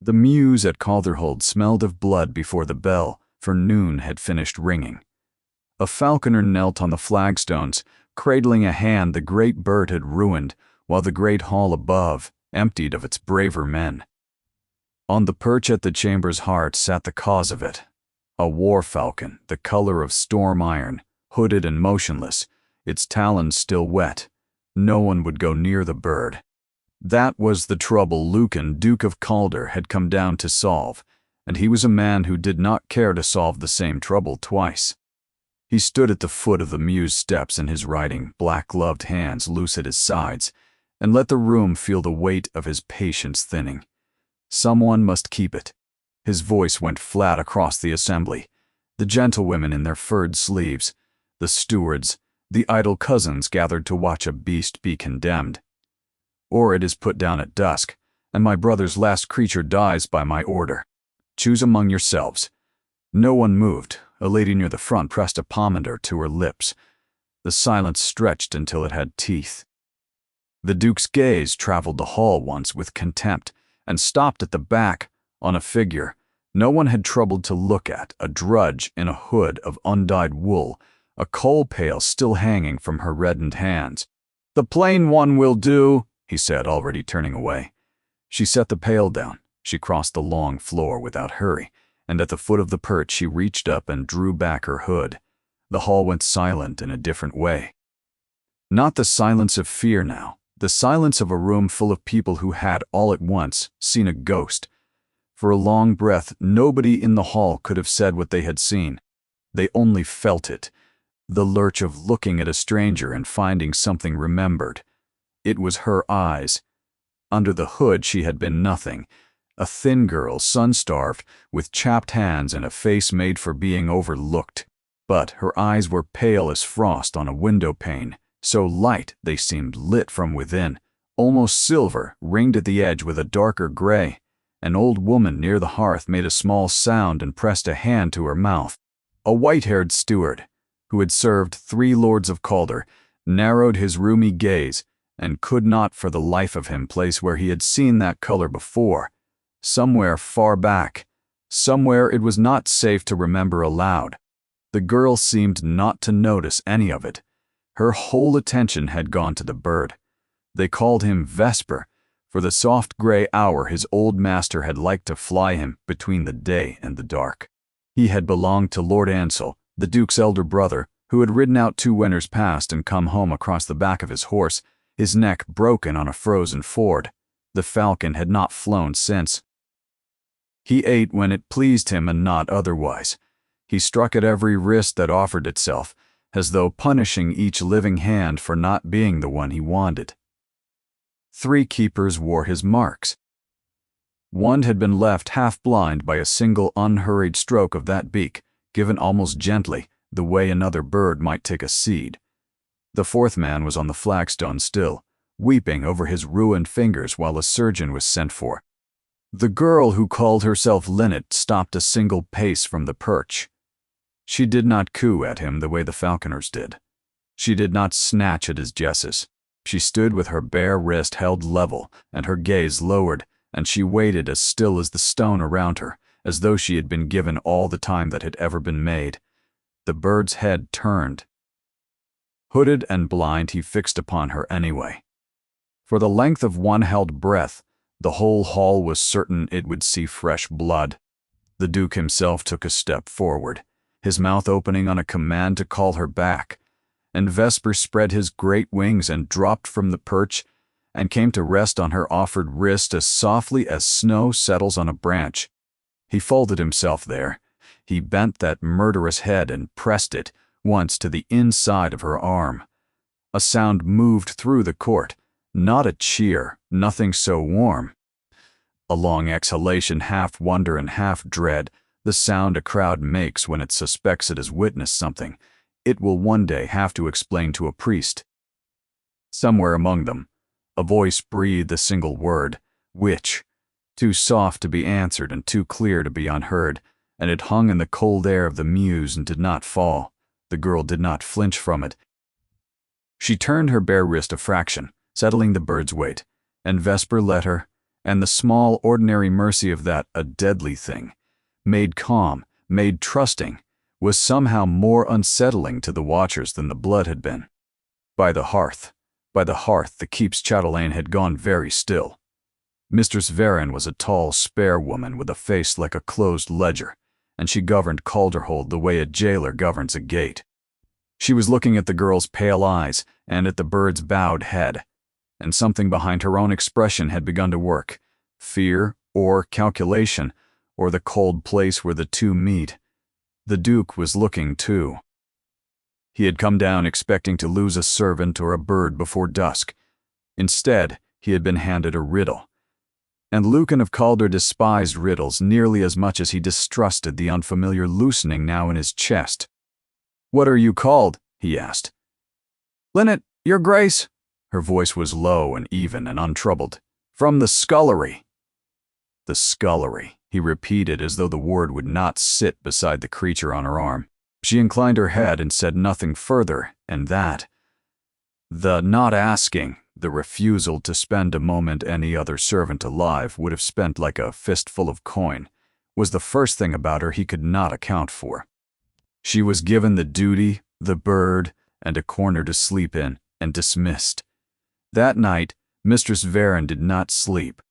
The mews at Calderhold smelled of blood before the bell for noon had finished ringing. A falconer knelt on the flagstones, cradling a hand the great bird had ruined, while the great hall above emptied of its braver men. On the perch at the chamber's heart sat the cause of it, a war falcon, the color of storm iron, hooded and motionless, its talons still wet. No one would go near the bird. That was the trouble Lucan, Duke of Calder, had come down to solve, and he was a man who did not care to solve the same trouble twice. He stood at the foot of the mew's steps in his riding, black-gloved hands loose at his sides, and let the room feel the weight of his patience thinning. Someone must keep it. His voice went flat across the assembly. The gentlewomen in their furred sleeves, the stewards, the idle cousins gathered to watch a beast be condemned. Or it is put down at dusk, and my brother's last creature dies by my order. Choose among yourselves. No one moved. A lady near the front pressed a pomander to her lips. The silence stretched until it had teeth. The Duke's gaze traveled the hall once with contempt, and stopped at the back, on a figure no one had troubled to look at, a drudge in a hood of undyed wool, a coal pail still hanging from her reddened hands. "The plain one will do," he said, already turning away. She set the pail down. She crossed the long floor without hurry, and at the foot of the perch she reached up and drew back her hood. The hall went silent in a different way. Not the silence of fear now, the silence of a room full of people who had, all at once, seen a ghost. For a long breath, nobody in the hall could have said what they had seen. They only felt it, the lurch of looking at a stranger and finding something remembered. It was her eyes. Under the hood she had been nothing, a thin girl, sun-starved, with chapped hands and a face made for being overlooked. But her eyes were pale as frost on a window pane, so light they seemed lit from within, almost silver, ringed at the edge with a darker gray. An old woman near the hearth made a small sound and pressed a hand to her mouth. A white-haired steward, who had served 3 lords of Calder, narrowed his rheumy gaze and could not for the life of him place where he had seen that color before. Somewhere far back, somewhere it was not safe to remember aloud. The girl seemed not to notice any of it. Her whole attention had gone to the bird. They called him Vesper, for the soft gray hour his old master had liked to fly him between the day and the dark. He had belonged to Lord Ansel, the Duke's elder brother, who had ridden out 2 winters past and come home across the back of his horse, his neck broken on a frozen ford. The falcon had not flown since. He ate when it pleased him and not otherwise. He struck at every wrist that offered itself, as though punishing each living hand for not being the one he wanted. 3 keepers wore his marks. One had been left half-blind by a single unhurried stroke of that beak, given almost gently, the way another bird might take a seed. The 4th man was on the flagstone still, weeping over his ruined fingers while a surgeon was sent for. The girl who called herself Linnet stopped a single pace from the perch. She did not coo at him the way the falconers did. She did not snatch at his jesses. She stood with her bare wrist held level and her gaze lowered, and she waited as still as the stone around her, as though she had been given all the time that had ever been made. The bird's head turned. Hooded and blind, he fixed upon her anyway. For the length of one held breath, the whole hall was certain it would see fresh blood. The Duke himself took a step forward, his mouth opening on a command to call her back, and Vesper spread his great wings and dropped from the perch and came to rest on her offered wrist as softly as snow settles on a branch. He folded himself there. He bent that murderous head and pressed it once to the inside of her arm. A sound moved through the court, not a cheer, nothing so warm. A long exhalation, half wonder and half dread, the sound a crowd makes when it suspects it has witnessed something it will one day have to explain to a priest. Somewhere among them, a voice breathed a single word, which, too soft to be answered and too clear to be unheard, and it hung in the cold air of the mews and did not fall. The girl did not flinch from it. She turned her bare wrist a fraction, settling the bird's weight, and Vesper let her, and the small, ordinary mercy of that a deadly thing, made calm, made trusting, was somehow more unsettling to the watchers than the blood had been. By the hearth, the keep's chatelaine had gone very still. Mistress Varen was a tall, spare woman with a face like a closed ledger, and she governed Calderhold the way a jailer governs a gate. She was looking at the girl's pale eyes and at the bird's bowed head, and something behind her own expression had begun to work. Fear, or calculation, or the cold place where the two meet. The Duke was looking too. He had come down expecting to lose a servant or a bird before dusk. Instead, he had been handed a riddle. And Lucan of Calder despised riddles nearly as much as he distrusted the unfamiliar loosening now in his chest. "What are you called?" he asked. "Linnet, your grace." Her voice was low and even and untroubled. "From the scullery." The scullery, he repeated as though the word would not sit beside the creature on her arm. She inclined her head and said nothing further, and that. The not asking, the refusal to spend a moment any other servant alive would have spent like a fistful of coin, was the first thing about her he could not account for. She was given the duty, the bird, and a corner to sleep in, and dismissed. That night, Mistress Varen did not sleep.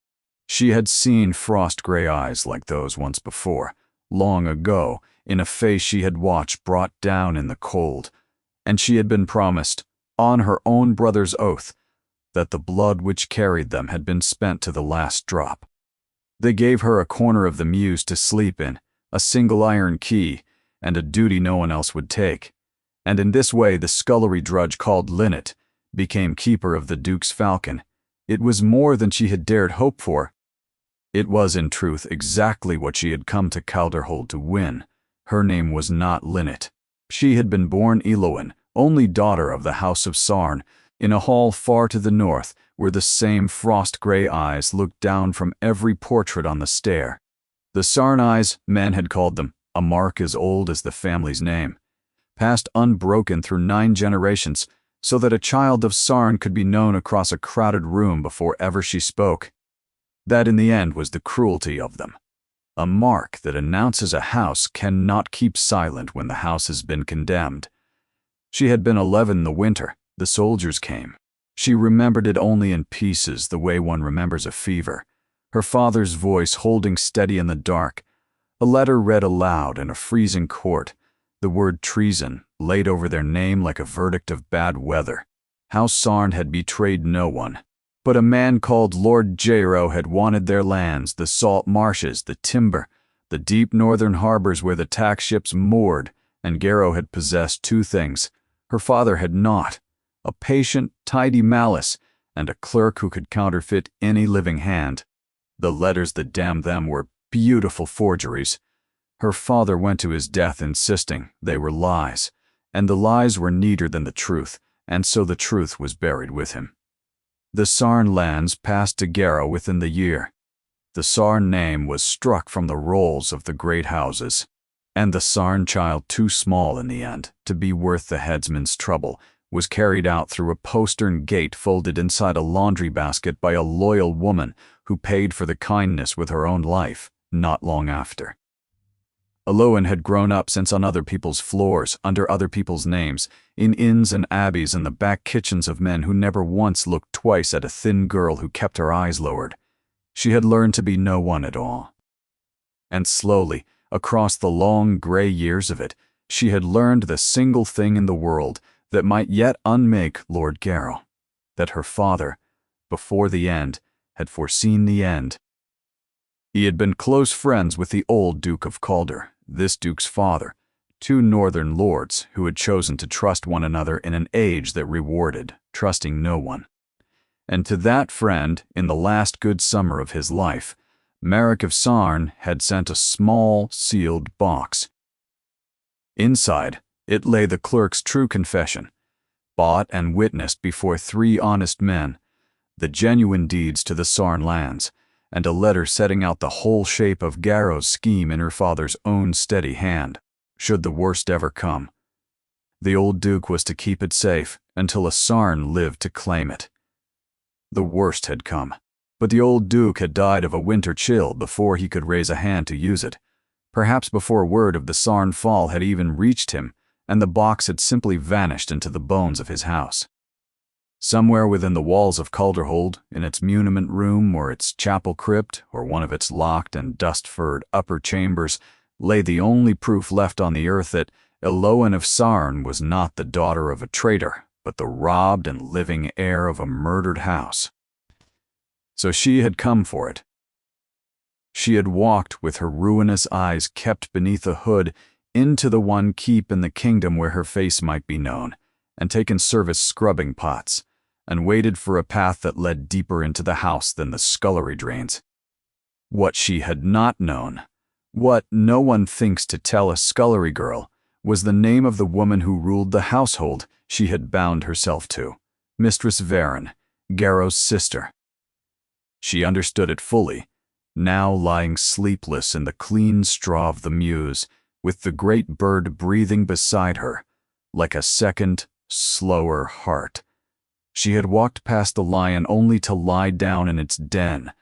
She had seen frost-gray eyes like those once before, long ago, in a face she had watched brought down in the cold, and she had been promised, on her own brother's oath, that the blood which carried them had been spent to the last drop. They gave her a corner of the mews to sleep in, a single iron key, and a duty no one else would take, and in this way the scullery drudge called Linnet became keeper of the Duke's falcon. It was more than she had dared hope for. It was, in truth, exactly what she had come to Calderhold to win. Her name was not Linnet. She had been born Eloin, only daughter of the House of Sarn, in a hall far to the north, where the same frost-gray eyes looked down from every portrait on the stair. The Sarn eyes, men had called them, a mark as old as the family's name, passed unbroken through 9 generations, so that a child of Sarn could be known across a crowded room before ever she spoke. That in the end was the cruelty of them. A mark that announces a house cannot keep silent when the house has been condemned. She had been 11 the winter. The soldiers came. She remembered it only in pieces, the way one remembers a fever. Her father's voice holding steady in the dark. A letter read aloud in a freezing court. The word treason laid over their name like a verdict of bad weather. How Sarn had betrayed no one. But a man called Lord Jairo had wanted their lands, the salt marshes, the timber, the deep northern harbors where the tax ships moored, and Garrow had possessed 2 things. Her father had not: a patient, tidy malice, and a clerk who could counterfeit any living hand. The letters that damned them were beautiful forgeries. Her father went to his death insisting they were lies, and the lies were neater than the truth, and so the truth was buried with him. The Sarn lands passed to Garrow within the year. The Sarn name was struck from the rolls of the great houses, and the Sarn child, too small in the end to be worth the headsman's trouble, was carried out through a postern gate folded inside a laundry basket by a loyal woman who paid for the kindness with her own life, not long after. Eloin had grown up since on other people's floors, under other people's names, in inns and abbeys and the back kitchens of men who never once looked twice at a thin girl who kept her eyes lowered. She had learned to be no one at all. And slowly, across the long gray years of it, she had learned the single thing in the world that might yet unmake Lord Garrow, that her father, before the end, had foreseen the end. He had been close friends with the old Duke of Calder, this duke's father, 2 northern lords who had chosen to trust one another in an age that rewarded trusting no one. And to that friend, in the last good summer of his life, Merrick of Sarn had sent a small, sealed box. Inside, it lay the clerk's true confession, bought and witnessed before 3 honest men, the genuine deeds to the Sarn lands, and a letter setting out the whole shape of Garrow's scheme in her father's own steady hand, should the worst ever come. The old Duke was to keep it safe until a Sarn lived to claim it. The worst had come. But the old Duke had died of a winter chill before he could raise a hand to use it, perhaps before word of the Sarn fall had even reached him, and the box had simply vanished into the bones of his house. Somewhere within the walls of Calderhold, in its muniment room or its chapel crypt or one of its locked and dust-furred upper chambers, lay the only proof left on the earth that Elowen of Sarn was not the daughter of a traitor, but the robbed and living heir of a murdered house. So she had come for it. She had walked with her ruinous eyes kept beneath a hood into the one keep in the kingdom where her face might be known, and taken service scrubbing pots, and waited for a path that led deeper into the house than the scullery drains. What she had not known, what no one thinks to tell a scullery girl, was the name of the woman who ruled the household she had bound herself to, Mistress Varen, Garrow's sister. She understood it fully, now lying sleepless in the clean straw of the mews, with the great bird breathing beside her, like a second, slower heart. She had walked past the lion only to lie down in its den,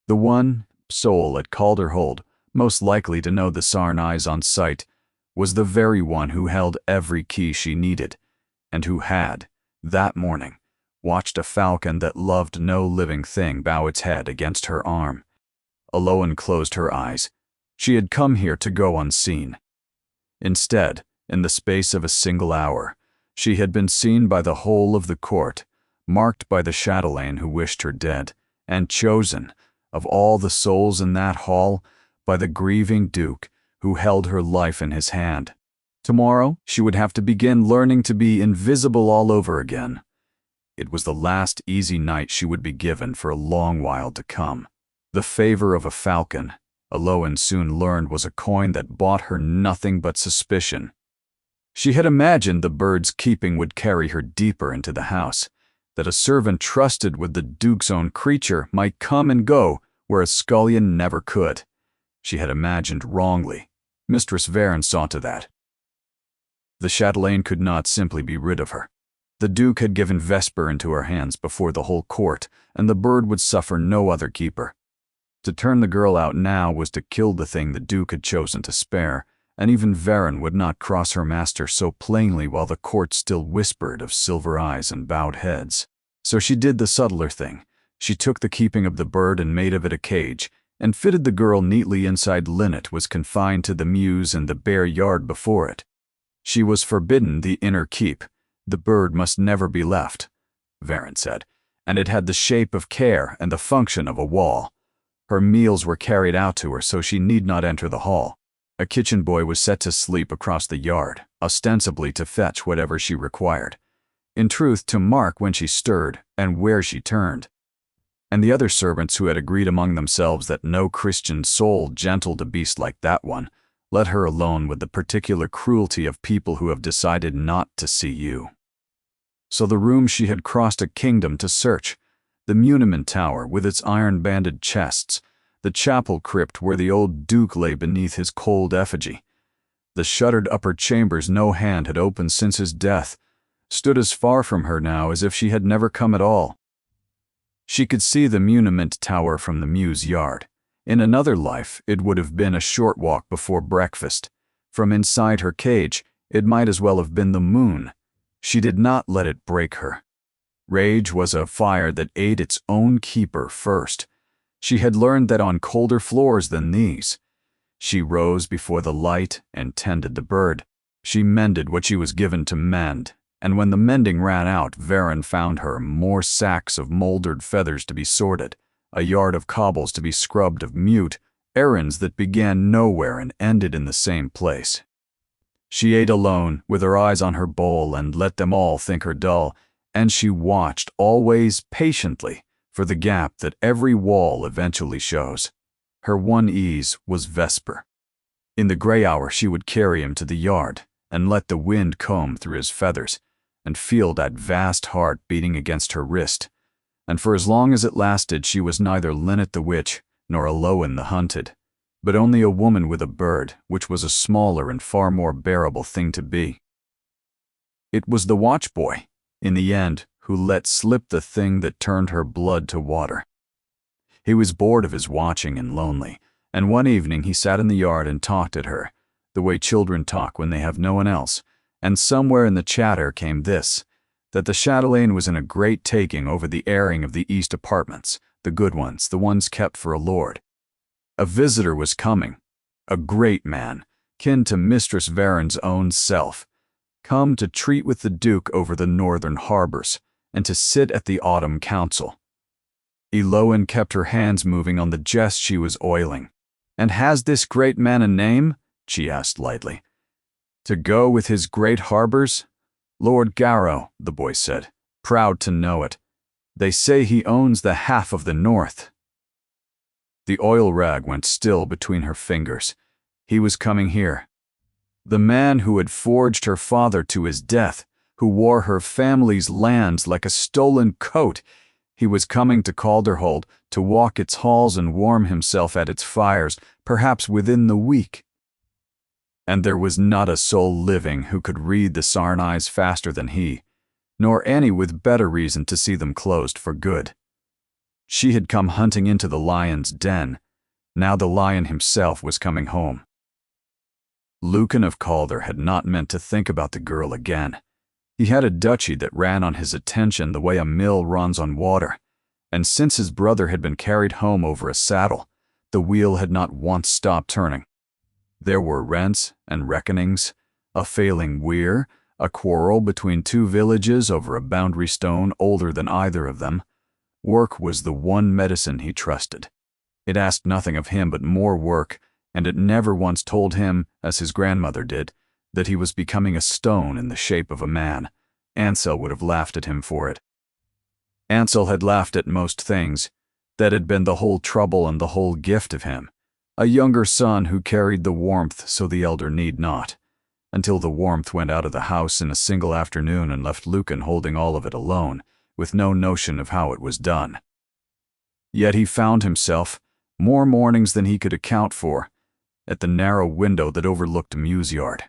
the one soul at Calderhold, most likely to know the Sarn eyes on sight, was the very one who held every key she needed, and who had, that morning, watched a falcon that loved no living thing bow its head against her arm. Elowen closed her eyes. She had come here to go unseen. Instead, in the space of a single hour, she had been seen by the whole of the court, marked by the chatelaine who wished her dead, and chosen, of all the souls in that hall, by the grieving Duke who held her life in his hand. Tomorrow, she would have to begin learning to be invisible all over again. It was the last easy night she would be given for a long while to come. The favor of a falcon, Elowen soon learned, was a coin that bought her nothing but suspicion. She had imagined the bird's keeping would carry her deeper into the house, that a servant trusted with the Duke's own creature might come and go where a scullion never could. She had imagined wrongly. Mistress Varen saw to that. The chatelaine could not simply be rid of her. The Duke had given Vesper into her hands before the whole court, and the bird would suffer no other keeper. To turn the girl out now was to kill the thing the Duke had chosen to spare, and even Varen would not cross her master so plainly while the court still whispered of silver eyes and bowed heads. So she did the subtler thing. She took the keeping of the bird and made of it a cage, and fitted the girl neatly inside linnet was confined to the mews and the bare yard before it. She was forbidden the inner keep. The bird must never be left, Varen said, and it had the shape of care and the function of a wall. Her meals were carried out to her so she need not enter the hall. A kitchen boy was set to sleep across the yard, ostensibly to fetch whatever she required. In truth, to mark when she stirred and where she turned. And the other servants who had agreed among themselves that no Christian soul gentled a beast like that one, let her alone with the particular cruelty of people who have decided not to see you. So the room she had crossed a kingdom to search, the muniment tower with its iron-banded chests, the chapel crypt where the old Duke lay beneath his cold effigy, the shuttered upper chambers no hand had opened since his death, stood as far from her now as if she had never come at all. She could see the muniment tower from the mews yard. In another life, it would have been a short walk before breakfast. From inside her cage, it might as well have been the moon. She did not let it break her. Rage was a fire that ate its own keeper first. She had learned that on colder floors than these. She rose before the light and tended the bird. She mended what she was given to mend, and when the mending ran out, Varen found her more sacks of mouldered feathers to be sorted, a yard of cobbles to be scrubbed of mute, errands that began nowhere and ended in the same place. She ate alone, with her eyes on her bowl, and let them all think her dull, and she watched, always patiently, for the gap that every wall eventually shows. Her one ease was Vesper. In the gray hour she would carry him to the yard, and let the wind comb through his feathers, and feel that vast heart beating against her wrist. And for as long as it lasted she was neither Linnet the witch, nor Elowen the hunted, but only a woman with a bird, which was a smaller and far more bearable thing to be. It was the watchboy, in the end, who let slip the thing that turned her blood to water. He was bored of his watching and lonely, and one evening he sat in the yard and talked at her, the way children talk when they have no one else, and somewhere in the chatter came this, that the chatelaine was in a great taking over the airing of the east apartments, the good ones, the ones kept for a lord. A visitor was coming, a great man, kin to Mistress Varen's own self, come to treat with the Duke over the northern harbors, and to sit at the autumn council. Eloin kept her hands moving on the jest she was oiling. "And has this great man a name?" she asked lightly. "To go with his great harbors?" "Lord Garrow," the boy said, proud to know it. "They say he owns the half of the north." The oil rag went still between her fingers. He was coming here. The man who had forged her father to his death, who wore her family's lands like a stolen coat, he was coming to Calderhold to walk its halls and warm himself at its fires, perhaps within the week. And there was not a soul living who could read the Sarneyes faster than he, nor any with better reason to see them closed for good. She had come hunting into the lion's den. Now the lion himself was coming home. Lucan of Calder had not meant to think about the girl again. He had a duchy that ran on his attention the way a mill runs on water, and since his brother had been carried home over a saddle, the wheel had not once stopped turning. There were rents and reckonings, a failing weir, a quarrel between two villages over a boundary stone older than either of them. Work was the one medicine he trusted. It asked nothing of him but more work, and it never once told him, as his grandmother did, that he was becoming a stone in the shape of a man. Ansel would have laughed at him for it. Ansel had laughed at most things. That had been the whole trouble and the whole gift of him. A younger son who carried the warmth so the elder need not, until the warmth went out of the house in a single afternoon and left Lucan holding all of it alone, with no notion of how it was done. Yet he found himself, more mornings than he could account for, at the narrow window that overlooked Mews Yard.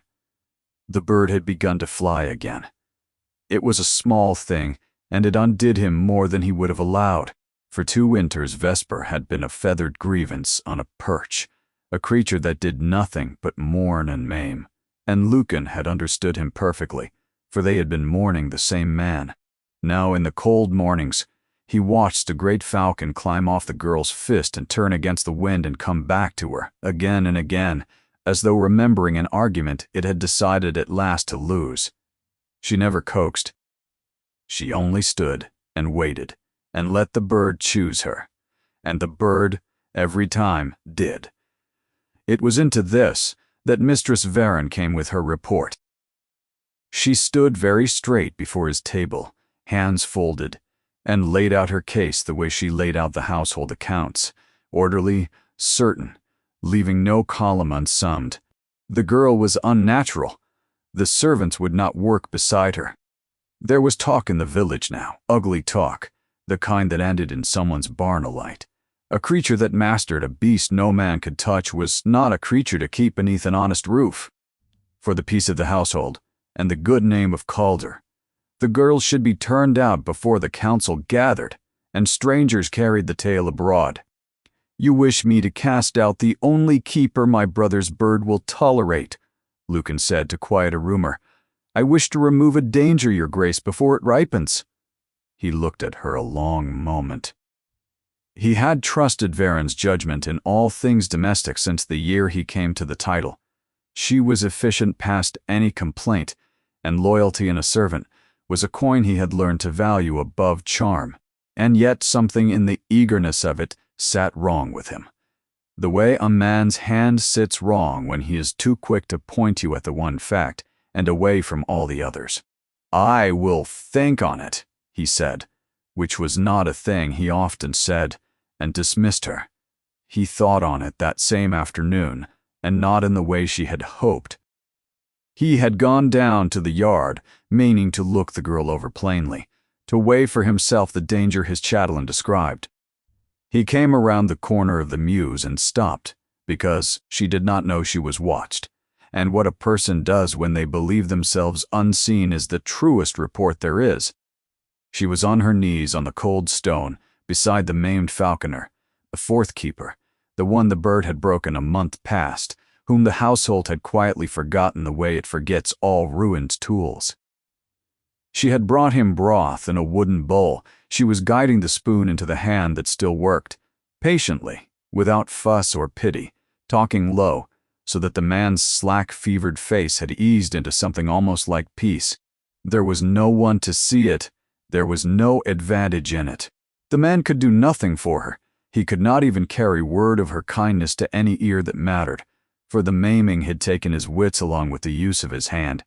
The bird had begun to fly again. It was a small thing, and it undid him more than he would have allowed. For 2 winters Vesper had been a feathered grievance on a perch, a creature that did nothing but mourn and maim, and Lucan had understood him perfectly, for they had been mourning the same man. Now in the cold mornings, he watched a great falcon climb off the girl's fist and turn against the wind and come back to her, again and again, as though remembering an argument it had decided at last to lose. She never coaxed. She only stood and waited, and let the bird choose her. And the bird, every time, did. It was into this that Mistress Varen came with her report. She stood very straight before his table, hands folded, and laid out her case the way she laid out the household accounts, orderly, certain, leaving no column unsummed. The girl was unnatural. The servants would not work beside her. There was talk in the village now, ugly talk, the kind that ended in someone's barn alight. A creature that mastered a beast no man could touch was not a creature to keep beneath an honest roof. For the peace of the household, and the good name of Calder, the girl should be turned out before the council gathered, and strangers carried the tale abroad. "You wish me to cast out the only keeper my brother's bird will tolerate," Lucan said to quiet a rumor. "I wish to remove a danger, your grace, before it ripens." He looked at her a long moment. He had trusted Varen's judgment in all things domestic since the year he came to the title. She was efficient past any complaint, and loyalty in a servant was a coin he had learned to value above charm, and yet something in the eagerness of it sat wrong with him. The way a man's hand sits wrong when he is too quick to point you at the one fact and away from all the others. "I will think on it," he said, which was not a thing he often said, and dismissed her. He thought on it that same afternoon, and not in the way she had hoped. He had gone down to the yard, meaning to look the girl over plainly, to weigh for himself the danger his chatelaine described. He came around the corner of the mews and stopped, because she did not know she was watched, and what a person does when they believe themselves unseen is the truest report there is. She was on her knees on the cold stone, beside the maimed falconer, The fourth keeper, the one the bird had broken a month past, whom the household had quietly forgotten the way it forgets all ruined tools. She had brought him broth in a wooden bowl. She was guiding the spoon into the hand that still worked, patiently, without fuss or pity, talking low, so that the man's slack-fevered face had eased into something almost like peace. There was no one to see it. There was no advantage in it. The man could do nothing for her. He could not even carry word of her kindness to any ear that mattered, for the maiming had taken his wits along with the use of his hand,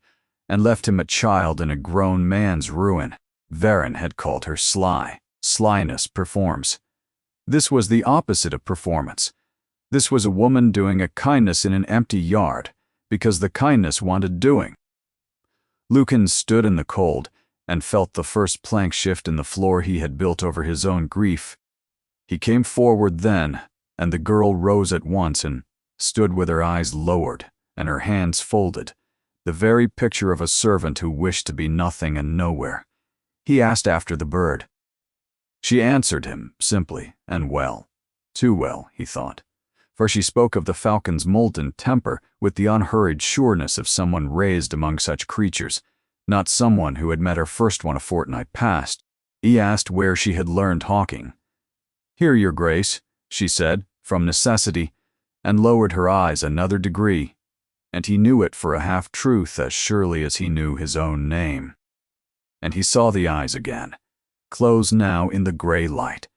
and left him a child in a grown man's ruin. Varen had called her sly. Slyness performs. This was the opposite of performance. This was a woman doing a kindness in an empty yard, because the kindness wanted doing. Lucan stood in the cold and felt the first plank shift in the floor he had built over his own grief. He came forward then, and the girl rose at once and stood with her eyes lowered and her hands folded, the very picture of a servant who wished to be nothing and nowhere. He asked after the bird. She answered him simply and well. Too well, he thought, for she spoke of the falcon's molten temper with the unhurried sureness of someone raised among such creatures, not someone who had met her first one a fortnight past. He asked where she had learned hawking. "Here, your grace," she said, from necessity, and lowered her eyes another degree, and he knew it for a half-truth as surely as he knew his own name. And he saw the eyes again, closed now in the gray light,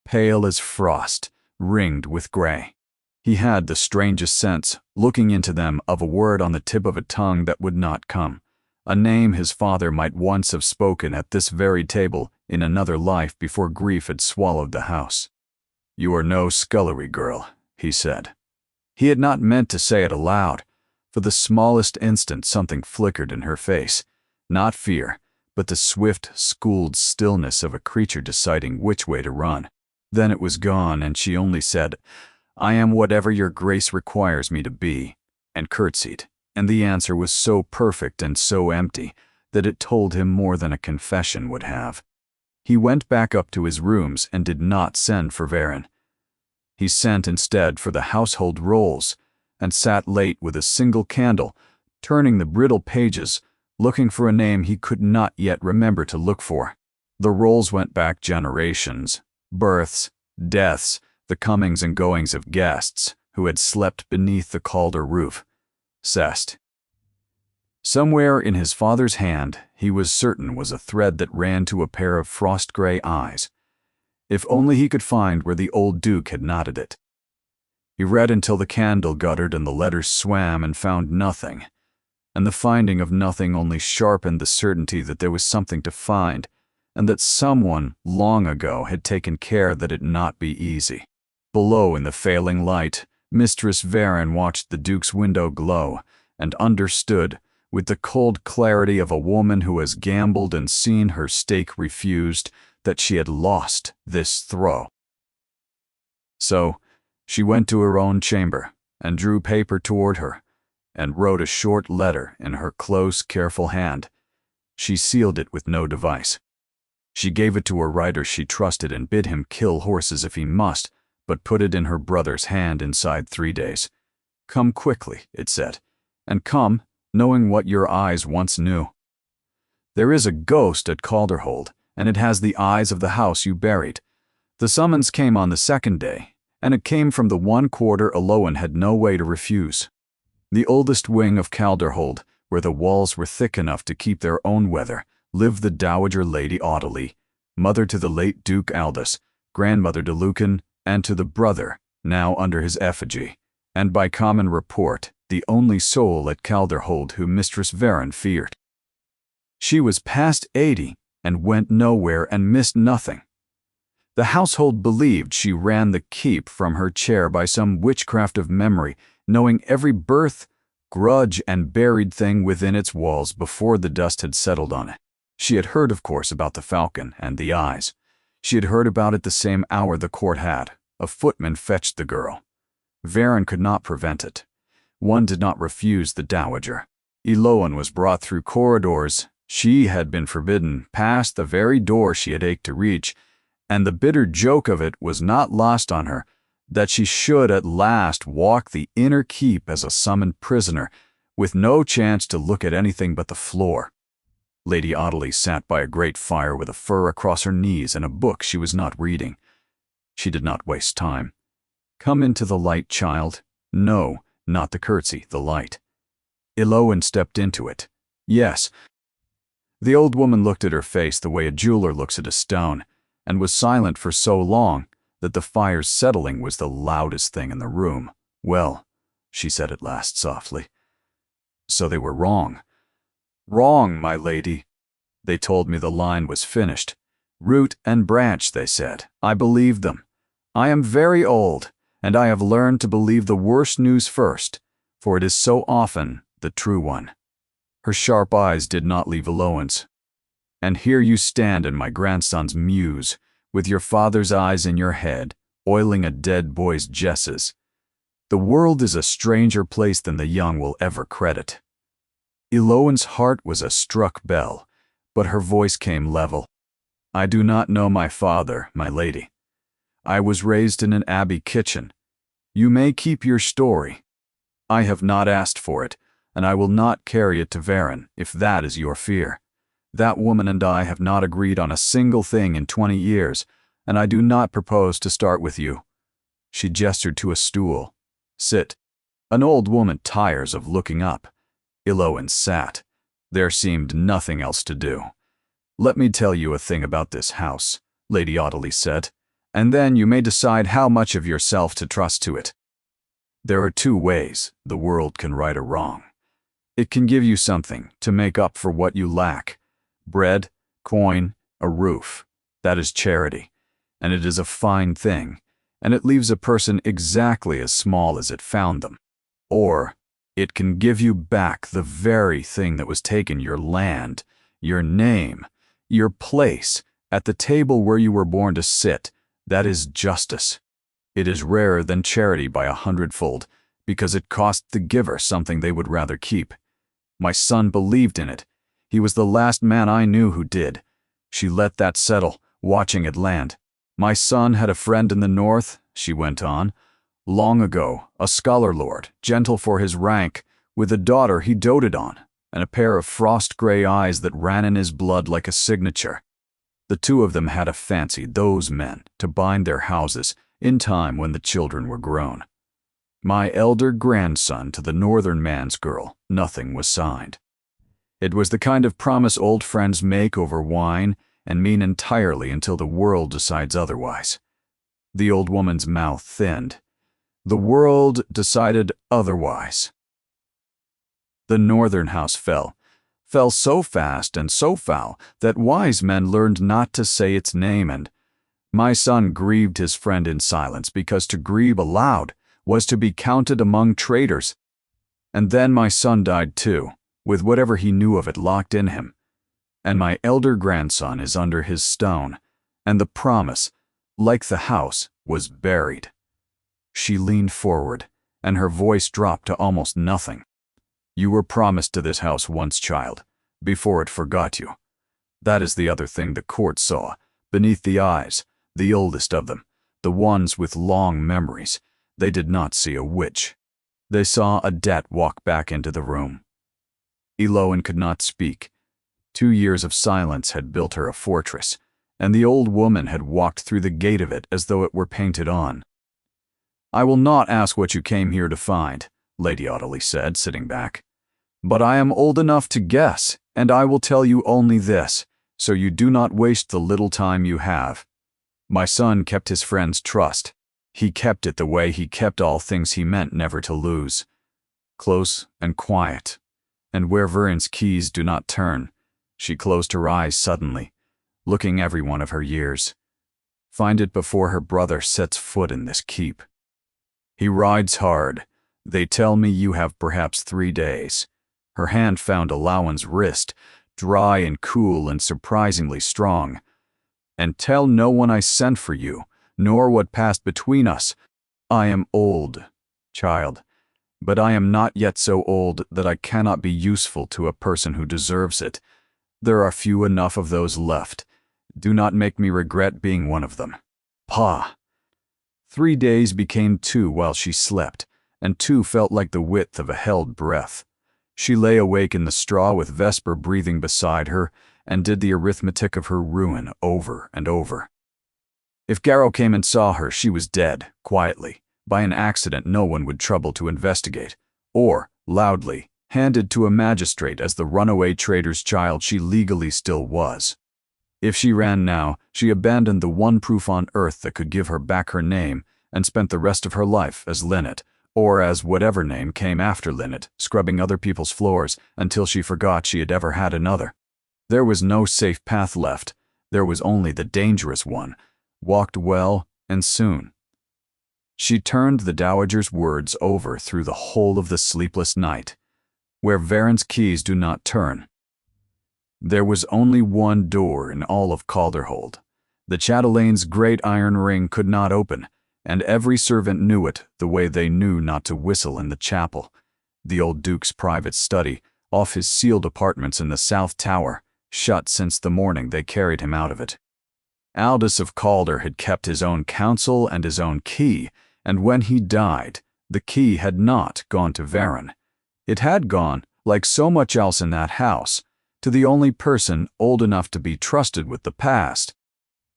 pale as frost, ringed with gray. He had the strangest sense, looking into them, of a word on the tip of a tongue that would not come, a name his father might once have spoken at this very table in another life before grief had swallowed the house. "You are no scullery girl," he said. He had not meant to say it aloud. For the smallest instant something flickered in her face, not fear, but the swift, schooled stillness of a creature deciding which way to run. Then it was gone, and she only said, "I am whatever your grace requires me to be," and curtsied, and the answer was so perfect and so empty that it told him more than a confession would have. He went back up to his rooms and did not send for Varen. He sent instead for the household rolls, and sat late with a single candle, turning the brittle pages, looking for a name he could not yet remember to look for. The rolls went back generations, births, deaths, the comings and goings of guests who had slept beneath the Calder roof. Cest. Somewhere in his father's hand, he was certain, was a thread that ran to a pair of frost-gray eyes. If only he could find where the old Duke had knotted it. He read until the candle guttered and the letters swam and found nothing, and the finding of nothing only sharpened the certainty that there was something to find, and that someone long ago had taken care that it not be easy. Below in the failing light, Mistress Varen watched the Duke's window glow, and understood, with the cold clarity of a woman who has gambled and seen her stake refused, that she had lost this throw. So she went to her own chamber, and drew paper toward her, and wrote a short letter in her close, careful hand. She sealed it with no device. She gave it to a writer she trusted and bid him kill horses if he must, but put it in her brother's hand inside 3 days. "Come quickly," it said, "and come, knowing what your eyes once knew. There is a ghost at Calderhold, and it has the eyes of the house you buried." The summons came on the 2nd day, and it came from the one quarter Aloan had no way to refuse. The oldest wing of Calderhold, where the walls were thick enough to keep their own weather, lived the Dowager Lady Audeley, mother to the late Duke Aldous, grandmother to Lucan, and to the brother, now under his effigy, and by common report, the only soul at Calderhold whom Mistress Varen feared. She was past 80, and went nowhere and missed nothing. The household believed she ran the keep from her chair by some witchcraft of memory, knowing every birth, grudge, and buried thing within its walls before the dust had settled on it. She had heard, of course, about the falcon and the eyes. She had heard about it the same hour the court had. A footman fetched the girl. Varen could not prevent it. One did not refuse the dowager. Eloan was brought through corridors she had been forbidden, past the very door she had ached to reach, And the bitter joke of it was not lost on her, that she should at last walk the inner keep as a summoned prisoner, with no chance to look at anything but the floor. Lady Audley sat by a great fire with a fur across her knees and a book she was not reading. She did not waste time. "Come into the light, child." No, not the curtsy, the light. Elowen stepped into it. Yes. The old woman looked at her face the way a jeweler looks at a stone, and was silent for so long that the fire's settling was the loudest thing in the room. "Well," she said at last softly, "so they were wrong." "Wrong, my lady. They told me the line was finished. Root and branch, they said. I believed them. I am very old, and I have learned to believe the worst news first, for it is so often the true one." Her sharp eyes did not leave Elowen's. "And here you stand in my grandson's muse, with your father's eyes in your head, oiling a dead boy's jesses. The world is a stranger place than the young will ever credit." Elowen's heart was a struck bell, but her voice came level. "I do not know my father, my lady. I was raised in an abbey kitchen. You may keep your story. I have not asked for it, and I will not carry it to Varon, if that is your fear. That woman and I have not agreed on a single thing in 20 years, and I do not propose to start with you." She gestured to a stool. "Sit. An old woman tires of looking up." Elowen sat. There seemed nothing else to do. "Let me tell you a thing about this house," Lady Audley said, "and then you may decide how much of yourself to trust to it. There are 2 ways the world can right a wrong. It can give you something to make up for what you lack. Bread, coin, a roof. That is charity, and it is a fine thing, and it leaves a person exactly as small as it found them. Or it can give you back the very thing that was taken: your land, your name, your place at the table where you were born to sit. That is justice. It is rarer than charity by 100-fold, because it costs the giver something they would rather keep. My son believed in it. He was the last man I knew who did." She let that settle, watching it land. "My son had a friend in the north," she went on, "long ago, a scholar lord, gentle for his rank, with a daughter he doted on, and a pair of frost-gray eyes that ran in his blood like a signature. The 2 of them had a fancy, those men, to bind their houses in time when the children were grown. My elder grandson to the northern man's girl, nothing was signed. It was the kind of promise old friends make over wine and mean entirely until the world decides otherwise." The old woman's mouth thinned. "The world decided otherwise." The northern house fell so fast and so foul that wise men learned not to say its name, and my son grieved his friend in silence, because to grieve aloud was to be counted among traitors. And then my son died too, with whatever he knew of it locked in him. And my elder grandson is under his stone, and the promise, like the house, was buried." She leaned forward, and her voice dropped to almost nothing. "You were promised to this house once, child, before it forgot you. That is the other thing the court saw, beneath the eyes, the oldest of them, the ones with long memories. They did not see a witch. They saw a debt walk back into the room." Elowen could not speak. 2 years of silence had built her a fortress, and the old woman had walked through the gate of it as though it were painted on. "I will not ask what you came here to find," Lady Audley said, sitting back. "But I am old enough to guess, and I will tell you only this, so you do not waste the little time you have. My son kept his friend's trust. He kept it the way he kept all things he meant never to lose. Close and quiet, and where Varon's keys do not turn." She closed her eyes suddenly, looking every one of her years. "Find it before her brother sets foot in this keep. He rides hard. They tell me you have perhaps 3 days." Her hand found Elowen's wrist, dry and cool and surprisingly strong. "And tell no one I sent for you, nor what passed between us. I am old, child, but I am not yet so old that I cannot be useful to a person who deserves it. There are few enough of those left, Do not make me regret being one of them. Pah! 3 days became 2 while she slept, and 2 felt like the width of a held breath. She lay awake in the straw with Vesper breathing beside her and did the arithmetic of her ruin over and over. If Garrow came and saw her, she was dead, quietly, by an accident no one would trouble to investigate, or, loudly, handed to a magistrate as the runaway trader's child she legally still was. If she ran now, she abandoned the one proof on earth that could give her back her name and spent the rest of her life as Linnet, or as whatever name came after Linnet, scrubbing other people's floors until she forgot she had ever had another. There was no safe path left. There was only the dangerous one, walked well and soon. She turned the dowager's words over through the whole of the sleepless night. Where Varen's keys do not turn. There was only one door in all of Calderhold. The chatelain's great iron ring could not open, and every servant knew it the way they knew not to whistle in the chapel, the old duke's private study, off his sealed apartments in the south tower, shut since the morning they carried him out of it. Aldous of Calder had kept his own counsel and his own key, and when he died, the key had not gone to Varen. It had gone, like so much else in that house, to the only person old enough to be trusted with the past.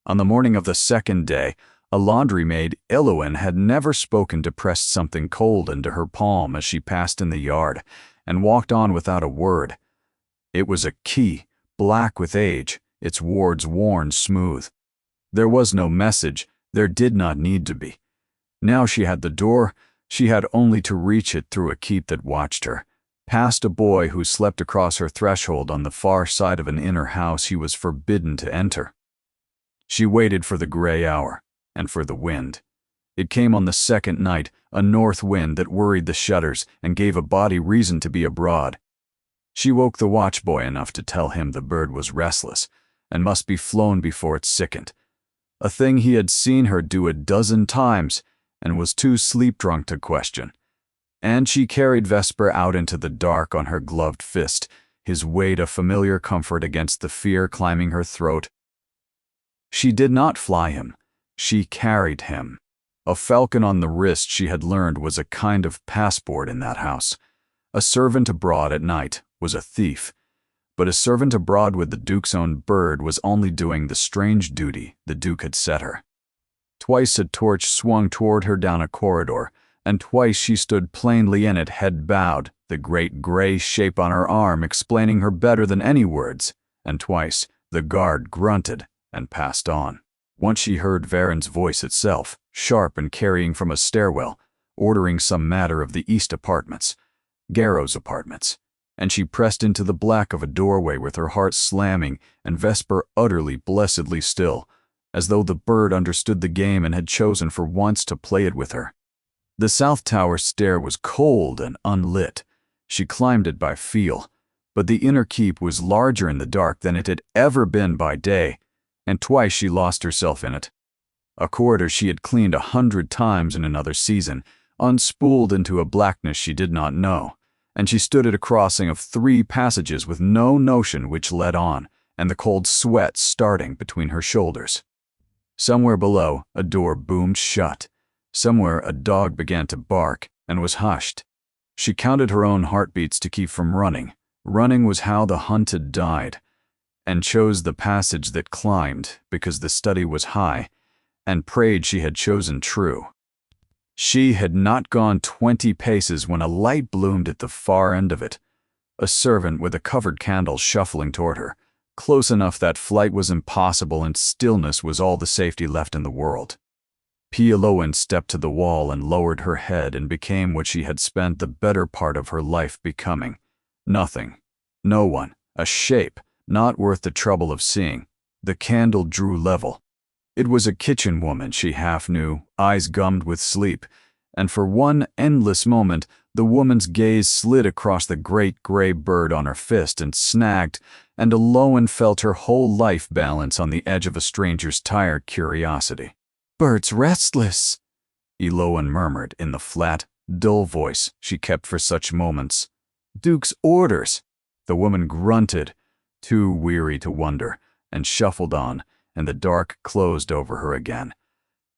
On the morning of the second day, a laundry maid, Iluin, had never spoken to press something cold into her palm as she passed in the yard, and walked on without a word. It was a key, black with age, its wards worn smooth. There was no message, there did not need to be. Now she had the door, she had only to reach it through a keep that watched her, past a boy who slept across her threshold on the far side of an inner house he was forbidden to enter. She waited for the gray hour, and for the wind. It came on the second night, a north wind that worried the shutters and gave a body reason to be abroad. She woke the watchboy enough to tell him the bird was restless, and must be flown before it sickened, a thing he had seen her do 12 times, and was too sleep-drunk to question. And she carried Vesper out into the dark on her gloved fist, his weight a familiar comfort against the fear climbing her throat. She did not fly him, she carried him. A falcon on the wrist, she had learned, was a kind of passport in that house. A servant abroad at night was a thief, but a servant abroad with the Duke's own bird was only doing the strange duty the Duke had set her. Twice a torch swung toward her down a corridor, and twice she stood plainly in it, head bowed, the great gray shape on her arm explaining her better than any words, and twice the guard grunted and passed on. Once she heard Varen's voice itself, sharp and carrying from a stairwell, ordering some matter of the east apartments, Garrow's apartments, and she pressed into the black of a doorway with her heart slamming and Vesper utterly blessedly still, as though the bird understood the game and had chosen for once to play it with her. The south tower stair was cold and unlit. She climbed it by feel, but the inner keep was larger in the dark than it had ever been by day, and twice she lost herself in it. A corridor she had cleaned 100 times in another season, unspooled into a blackness she did not know, and she stood at a crossing of 3 passages with no notion which led on, and the cold sweat starting between her shoulders. Somewhere below, a door boomed shut. Somewhere a dog began to bark and was hushed. She counted her own heartbeats to keep from running. Running was how the hunted died, and chose the passage that climbed because the study was high, and prayed she had chosen true. She had not gone 20 paces when a light bloomed at the far end of it. A servant with a covered candle shuffling toward her, close enough that flight was impossible and stillness was all the safety left in the world. Iluin stepped to the wall and lowered her head and became what she had spent the better part of her life becoming. Nothing. No one. A shape, not worth the trouble of seeing. The candle drew level. It was a kitchen woman, she half knew, eyes gummed with sleep, and for one endless moment the woman's gaze slid across the great gray bird on her fist and snagged, and Iluin felt her whole life balance on the edge of a stranger's tired curiosity. "Bird's restless," Iluin murmured in the flat, dull voice she kept for such moments. "Duke's orders." The woman grunted, too weary to wonder, and shuffled on, and the dark closed over her again,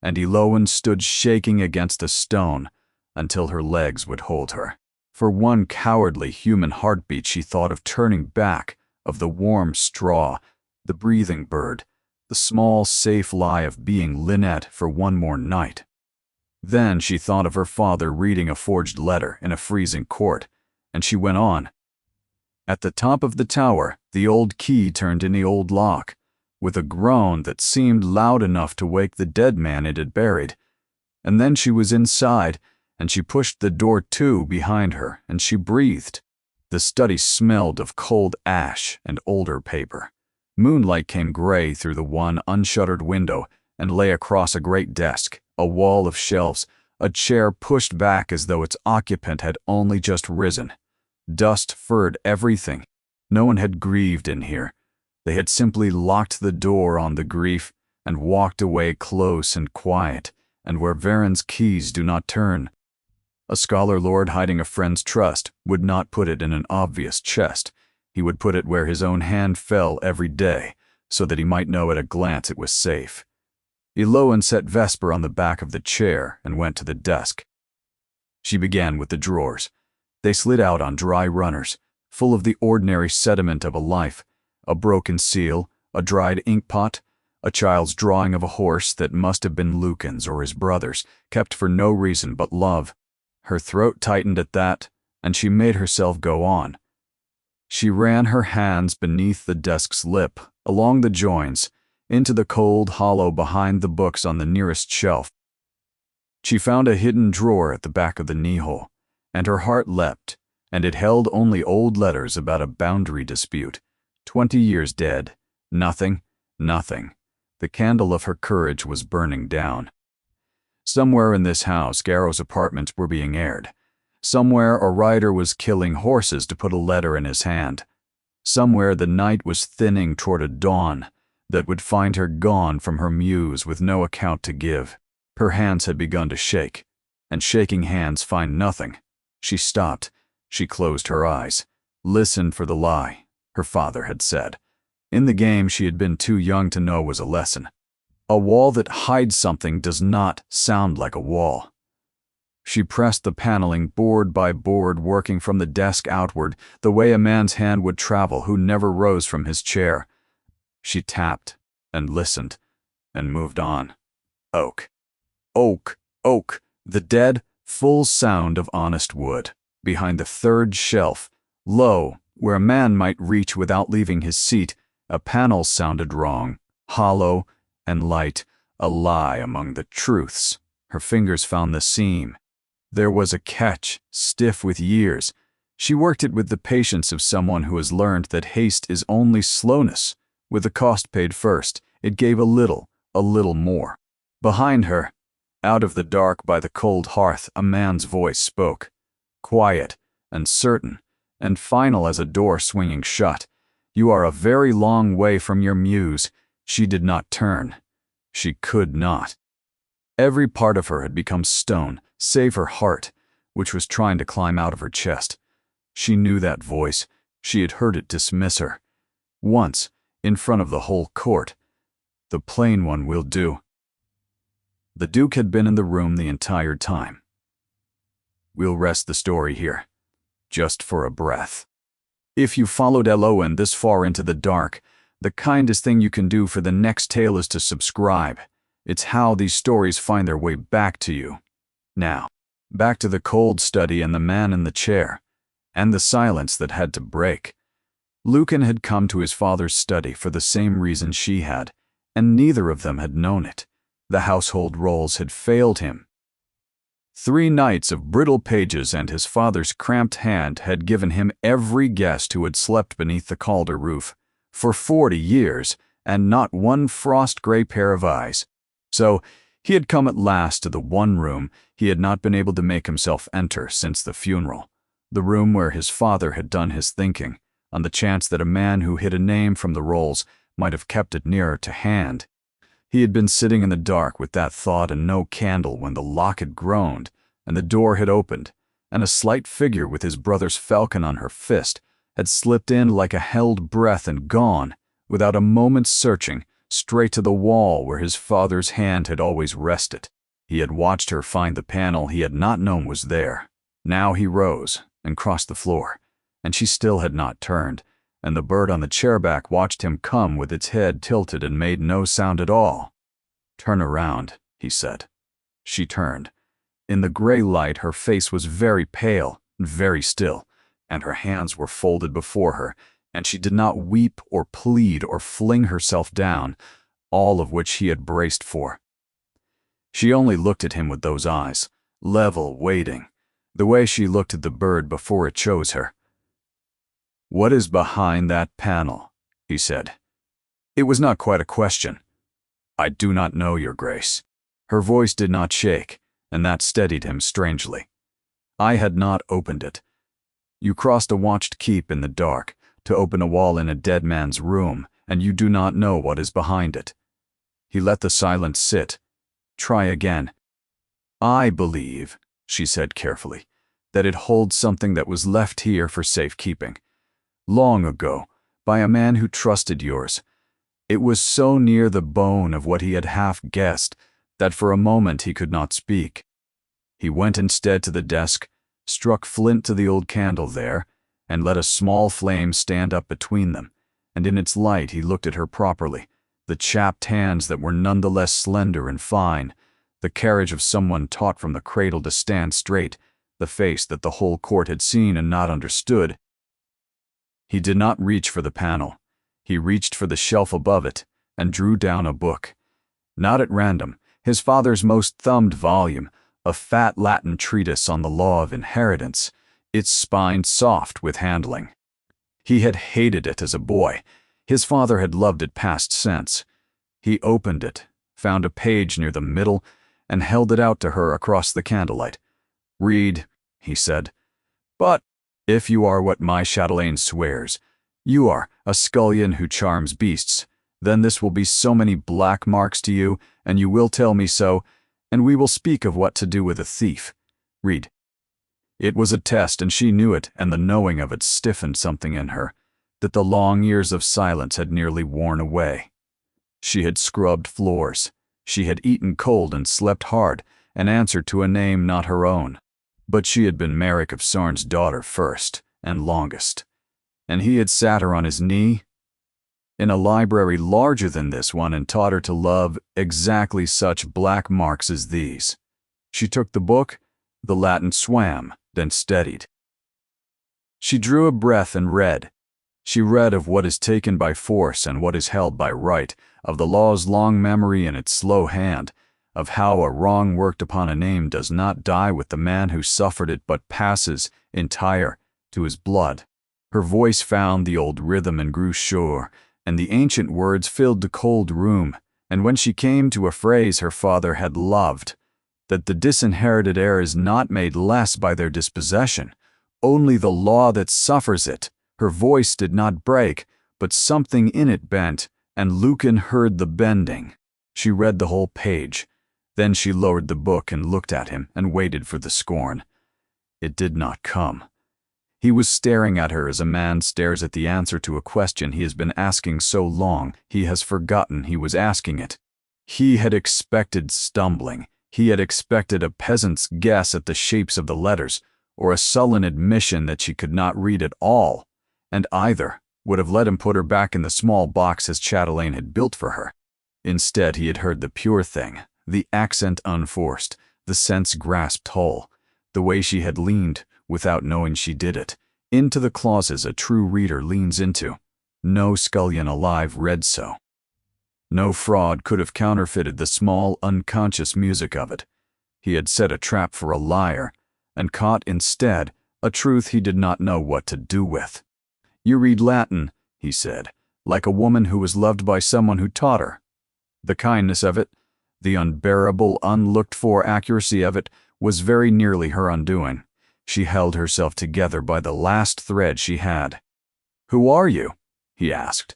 and Elowen stood shaking against a stone until her legs would hold her. For one cowardly human heartbeat she thought of turning back, of the warm straw, the breathing bird, the small safe lie of being Lynette for one more night. Then she thought of her father reading a forged letter in a freezing court, and she went on. At the top of the tower, the old key turned in the old lock, with a groan that seemed loud enough to wake the dead man it had buried. And then she was inside, and she pushed the door to behind her, and she breathed. The study smelled of cold ash and older paper. Moonlight came gray through the one unshuttered window and lay across a great desk, a wall of shelves, a chair pushed back as though its occupant had only just risen. Dust furred everything. No one had grieved in here. They had simply locked the door on the grief and walked away close and quiet, and where Varen's keys do not turn. A scholar lord hiding a friend's trust would not put it in an obvious chest. He would put it where his own hand fell every day, so that he might know at a glance it was safe. Elowen set Vesper on the back of the chair and went to the desk. She began with the drawers. They slid out on dry runners, full of the ordinary sediment of a life, a broken seal, a dried inkpot, a child's drawing of a horse that must have been Lucan's or his brother's, kept for no reason but love. Her throat tightened at that, and she made herself go on. She ran her hands beneath the desk's lip, along the joins, into the cold hollow behind the books on the nearest shelf. She found a hidden drawer at the back of the knee-hole, and her heart leapt, and it held only old letters about a boundary dispute. 20 years dead. Nothing, nothing. The candle of her courage was burning down. Somewhere in this house, Garrow's apartments were being aired. Somewhere a rider was killing horses to put a letter in his hand. Somewhere the night was thinning toward a dawn that would find her gone from her muse with no account to give. Her hands had begun to shake, and shaking hands find nothing. She stopped. She closed her eyes, listened for the lie her father had said. In the game she had been too young to know was a lesson. A wall that hides something does not sound like a wall. She pressed the paneling board by board, working from the desk outward, the way a man's hand would travel who never rose from his chair. She tapped and listened and moved on. Oak. Oak. Oak. The dead, full sound of honest wood. Behind the third shelf, low, where a man might reach without leaving his seat, a panel sounded wrong, hollow and light, a lie among the truths. Her fingers found the seam. There was a catch, stiff with years. She worked it with the patience of someone who has learned that haste is only slowness. With the cost paid first, it gave a little more. Behind her, out of the dark by the cold hearth, a man's voice spoke, quiet and certain, and final as a door swinging shut. You are a very long way from your muse. She did not turn. She could not. Every part of her had become stone, save her heart, which was trying to climb out of her chest. She knew that voice. She had heard it dismiss her. Once, in front of the whole court. The plain one will do. The Duke had been in the room the entire time. We'll rest the story here, just for a breath. If you followed Elowen this far into the dark, the kindest thing you can do for the next tale is to subscribe. It's how these stories find their way back to you. Now, back to the cold study and the man in the chair, and the silence that had to break. Lucan had come to his father's study for the same reason she had, and neither of them had known it. The household roles had failed him. 3 nights of brittle pages and his father's cramped hand had given him every guest who had slept beneath the Calder roof for 40 years, and not one frost-gray pair of eyes. So he had come at last to the one room he had not been able to make himself enter since the funeral, the room where his father had done his thinking, on the chance that a man who hid a name from the rolls might have kept it nearer to hand. He had been sitting in the dark with that thought and no candle when the lock had groaned, and the door had opened, and a slight figure with his brother's falcon on her fist had slipped in like a held breath and gone, without a moment's searching, straight to the wall where his father's hand had always rested. He had watched her find the panel he had not known was there. Now he rose and crossed the floor, and she still had not turned, and the bird on the chairback watched him come with its head tilted and made no sound at all. "Turn around," he said. She turned. In the gray light, her face was very pale and very still, and her hands were folded before her, and she did not weep or plead or fling herself down, all of which he had braced for. She only looked at him with those eyes, level, waiting, the way she looked at the bird before it chose her. "What is behind that panel?" he said. It was not quite a question. "I do not know, Your Grace." Her voice did not shake, and that steadied him strangely. "I had not opened it. You crossed a watched keep in the dark to open a wall in a dead man's room, and you do not know what is behind it." He let the silence sit. "Try again." "I believe," she said carefully, "that it holds something that was left here for safekeeping. Long ago, by a man who trusted yours. It was so near the bone of what he had half guessed that for a moment he could not speak. He went instead to the desk, struck flint to the old candle there, and let a small flame stand up between them, and in its light he looked at her properly, the chapped hands that were none the less slender and fine, the carriage of someone taught from the cradle to stand straight, the face that the whole court had seen and not understood. He did not reach for the panel. He reached for the shelf above it and drew down a book. Not at random, his father's most thumbed volume, a fat Latin treatise on the law of inheritance, its spine soft with handling. He had hated it as a boy. His father had loved it past sense. He opened it, found a page near the middle, and held it out to her across the candlelight. "Read," he said. "But if you are what my chatelaine swears, you are a scullion who charms beasts, then this will be so many black marks to you, and you will tell me so, and we will speak of what to do with a thief. Read." It was a test, and she knew it, and the knowing of it stiffened something in her, that the long years of silence had nearly worn away. She had scrubbed floors. She had eaten cold and slept hard, and answered to a name not her own. But she had been Merrick of Sarn's daughter first, and longest. And he had sat her on his knee in a library larger than this one and taught her to love exactly such black marks as these. She took the book, the Latin swam, then steadied. She drew a breath and read. She read of what is taken by force and what is held by right, of the law's long memory and its slow hand, of how a wrong worked upon a name does not die with the man who suffered it but passes, entire, to his blood. Her voice found the old rhythm and grew sure, and the ancient words filled the cold room, and when she came to a phrase her father had loved, that the disinherited heir is not made less by their dispossession, only the law that suffers it, her voice did not break, but something in it bent, and Lucan heard the bending. She read the whole page. Then she lowered the book and looked at him and waited for the scorn. It did not come. He was staring at her as a man stares at the answer to a question he has been asking so long he has forgotten he was asking it. He had expected stumbling. He had expected a peasant's guess at the shapes of the letters, or a sullen admission that she could not read at all, and either would have let him put her back in the small box his chatelaine had built for her. Instead, he had heard the pure thing, the accent unforced, the sense grasped whole, the way she had leaned, without knowing she did it, into the clauses a true reader leans into. No scullion alive read so. No fraud could have counterfeited the small, unconscious music of it. He had set a trap for a liar, and caught instead a truth he did not know what to do with. "You read Latin," he said, "like a woman who was loved by someone who taught her. The kindness of it, the unbearable, unlooked-for accuracy of it, was very nearly her undoing. She held herself together by the last thread she had." "Who are you?" he asked.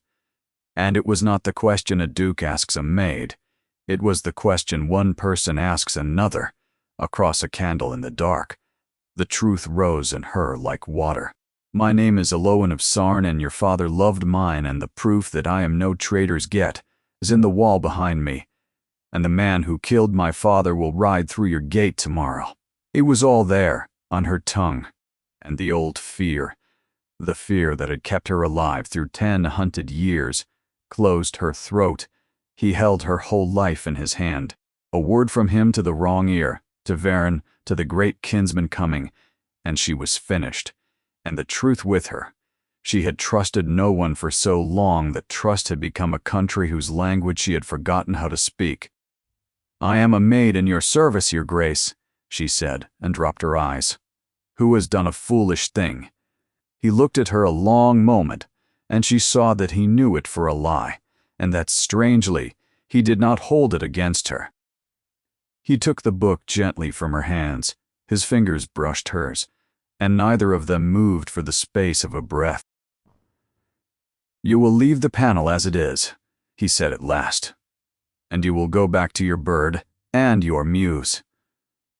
And it was not the question a duke asks a maid. It was the question one person asks another, across a candle in the dark. The truth rose in her like water. "My name is Eloan of Sarn, and your father loved mine, and the proof that I am no traitor's get, is in the wall behind me, and the man who killed my father will ride through your gate tomorrow." It was all there, on her tongue, and the old fear, the fear that had kept her alive through 10 hunted years, closed her throat. He held her whole life in his hand. A word from him to the wrong ear, to Varen, to the great kinsman coming, and she was finished, and the truth with her. She had trusted no one for so long that trust had become a country whose language she had forgotten how to speak. "I am a maid in your service, your grace," she said, and dropped her eyes. "Who has done a foolish thing?" He looked at her a long moment, and she saw that he knew it for a lie, and that, strangely, he did not hold it against her. He took the book gently from her hands, his fingers brushed hers, and neither of them moved for the space of a breath. "You will leave the panel as it is," he said at last, "and you will go back to your bird and your muse.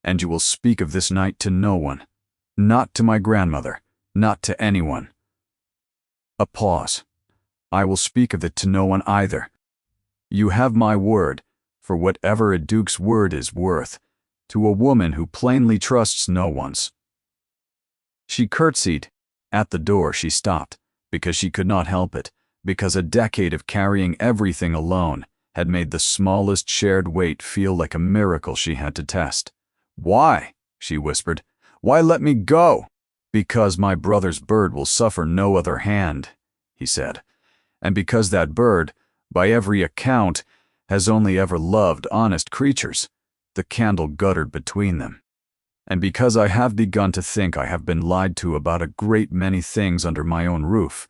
And you will speak of this night to no one, not to my grandmother, not to anyone." A pause. "I will speak of it to no one either. You have my word, for whatever a duke's word is worth, to a woman who plainly trusts no one's." She curtsied. At the door she stopped, because she could not help it, because a decade of carrying everything alone had made the smallest shared weight feel like a miracle she had to test. "Why?" she whispered. "Why let me go?" "Because my brother's bird will suffer no other hand," he said, "and because that bird, by every account, has only ever loved honest creatures." The candle guttered between them. "And because I have begun to think I have been lied to about a great many things under my own roof,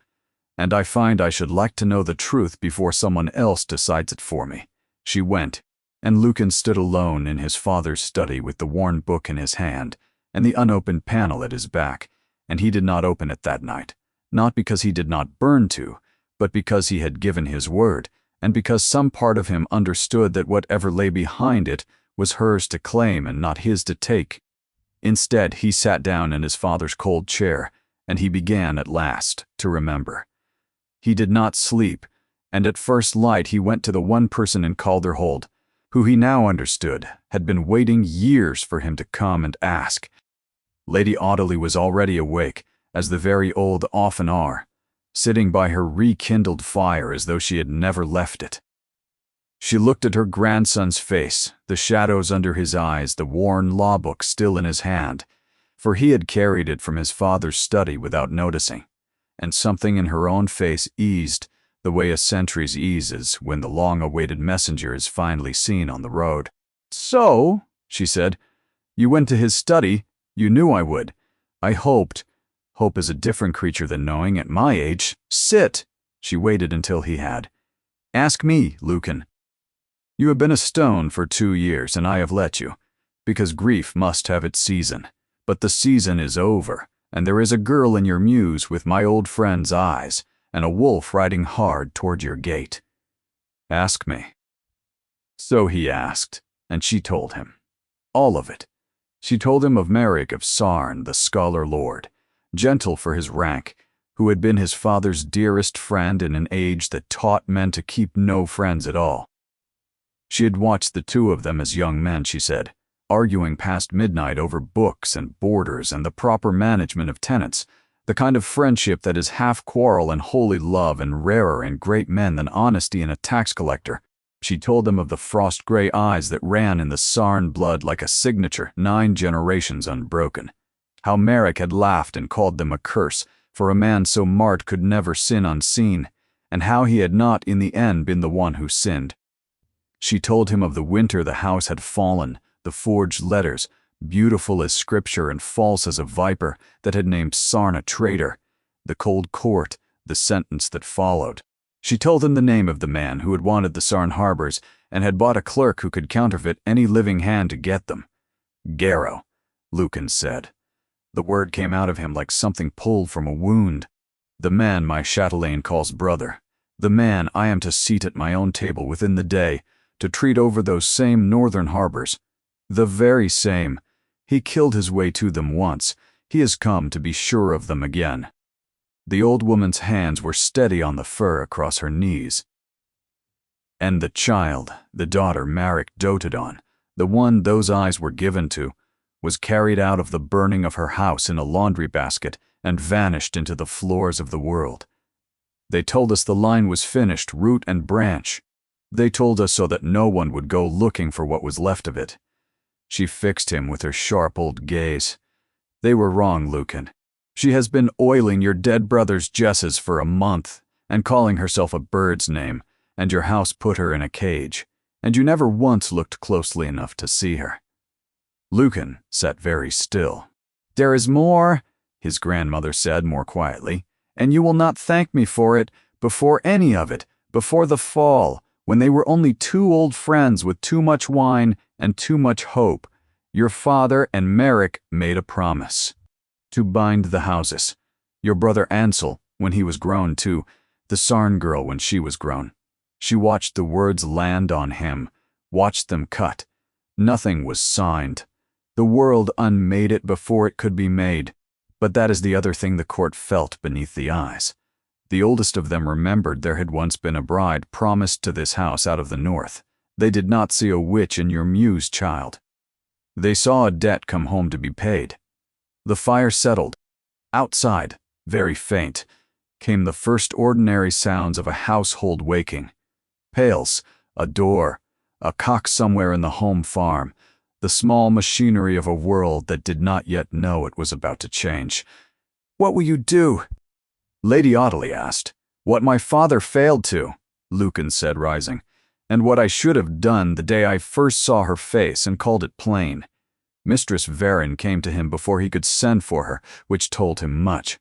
and I find I should like to know the truth before someone else decides it for me." She went, and Lucan stood alone in his father's study with the worn book in his hand and the unopened panel at his back, and he did not open it that night, not because he did not burn to, but because he had given his word, and because some part of him understood that whatever lay behind it was hers to claim and not his to take. Instead, he sat down in his father's cold chair, and he began at last to remember. He did not sleep, and at first light he went to the one person in Calderhold, who he now understood had been waiting years for him to come and ask. Lady Audley was already awake, as the very old often are, sitting by her rekindled fire as though she had never left it. She looked at her grandson's face, the shadows under his eyes, the worn law book still in his hand, for he had carried it from his father's study without noticing, and something in her own face eased, the way a sentry's eases when the long-awaited messenger is finally seen on the road. "So," she said, "you went to his study. You knew I would. I hoped. Hope is a different creature than knowing at my age. Sit." She waited until he had. "Ask me, Lucan. You have been a stone for 2 years, and I have let you, because grief must have its season. But the season is over, and there is a girl in your muse with my old friend's eyes, and a wolf riding hard toward your gate. Ask me." So he asked, and she told him. All of it. She told him of Merrick of Sarn, the scholar lord, gentle for his rank, who had been his father's dearest friend in an age that taught men to keep no friends at all. She had watched the two of them as young men, she said, arguing past midnight over books and boarders and the proper management of tenants, the kind of friendship that is half quarrel and wholly love and rarer in great men than honesty in a tax collector. She told them of the frost-gray eyes that ran in the Sarn blood like a signature, 9 generations unbroken. How Merrick had laughed and called them a curse, for a man so marked could never sin unseen, and how he had not in the end been the one who sinned. She told him of the winter the house had fallen, the forged letters, beautiful as scripture and false as a viper, that had named Sarn a traitor, the cold court, the sentence that followed. She told him the name of the man who had wanted the Sarn harbors and had bought a clerk who could counterfeit any living hand to get them. "Garrow," Lucan said. The word came out of him like something pulled from a wound. "The man my chatelaine calls brother. The man I am to seat at my own table within the day, to treat over those same northern harbors. The very same. He killed his way to them once. He has come to be sure of them again." The old woman's hands were steady on the fur across her knees. And the child, the daughter Marek doted on, the one those eyes were given to, was carried out of the burning of her house in a laundry basket and vanished into the floors of the world. They told us the line was finished, root and branch. They told us so that no one would go looking for what was left of it. She fixed him with her sharp old gaze. They were wrong, Lucan. She has been oiling your dead brother's jesses for a month and calling herself a bird's name, and your house put her in a cage, and you never once looked closely enough to see her. Lucan sat very still. "There is more," his grandmother said more quietly, "and you will not thank me for it, before any of it, before the fall, when they were only two old friends with too much wine and too much hope. Your father and Marek made a promise to bind the houses. Your brother Ansel, when he was grown too, the Sarn girl when she was grown. She watched the words land on him, watched them cut. Nothing was signed. The world unmade it before it could be made. But that is the other thing the court felt beneath the eyes. The oldest of them remembered there had once been a bride promised to this house out of the north. They did not see a witch in your muse, child. They saw a debt come home to be paid. The fire settled. Outside, very faint, came the first ordinary sounds of a household waking. Pails, a door, a cock somewhere in the home farm, the small machinery of a world that did not yet know it was about to change. "What will you do?" Lady Audley asked. "What my father failed to," Lucan said, rising, "and what I should have done the day I first saw her face and called it plain." Mistress Varin came to him before he could send for her, which told him much.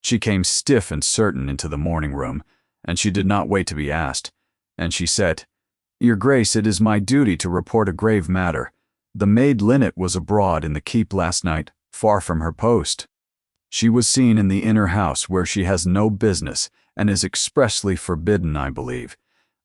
She came stiff and certain into the morning room, and she did not wait to be asked, and she said, "Your Grace, it is my duty to report a grave matter. The maid Linnet was abroad in the keep last night, far from her post. She was seen in the inner house where she has no business, and is expressly forbidden, I believe.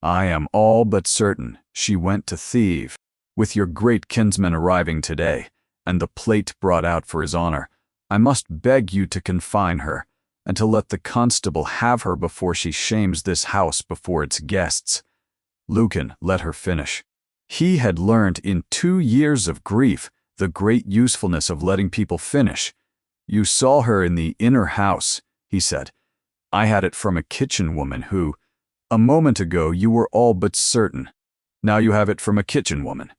I am all but certain she went to thieve. With your great kinsman arriving today, and the plate brought out for his honor, I must beg you to confine her, and to let the constable have her before she shames this house before its guests." Lucan let her finish. He had learned in 2 years of grief the great usefulness of letting people finish. "You saw her in the inner house," he said. "I had it from a kitchen woman who, a moment ago you were all but certain. Now you have it from a kitchen woman."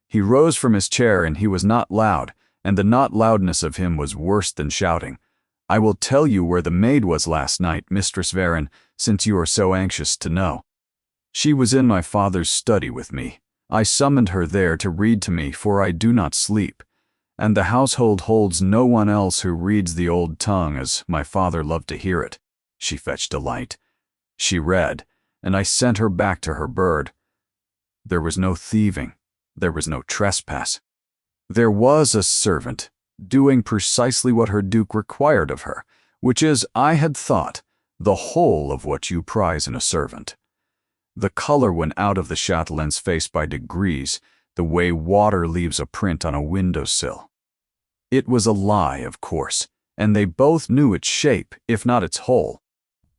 He rose from his chair, and he was not loud, and the not loudness of him was worse than shouting. "I will tell you where the maid was last night, Mistress Varin, since you are so anxious to know. She was in my father's study with me. I summoned her there to read to me, for I do not sleep, and the household holds no one else who reads the old tongue as my father loved to hear it. She fetched a light. She read, and I sent her back to her bird. There was no thieving. There was no trespass. There was a servant, doing precisely what her duke required of her, which is, I had thought, the whole of what you prize in a servant. The color went out of the chatelain's face by degrees, the way water leaves a print on a windowsill. It was a lie, of course, and they both knew its shape, if not its whole.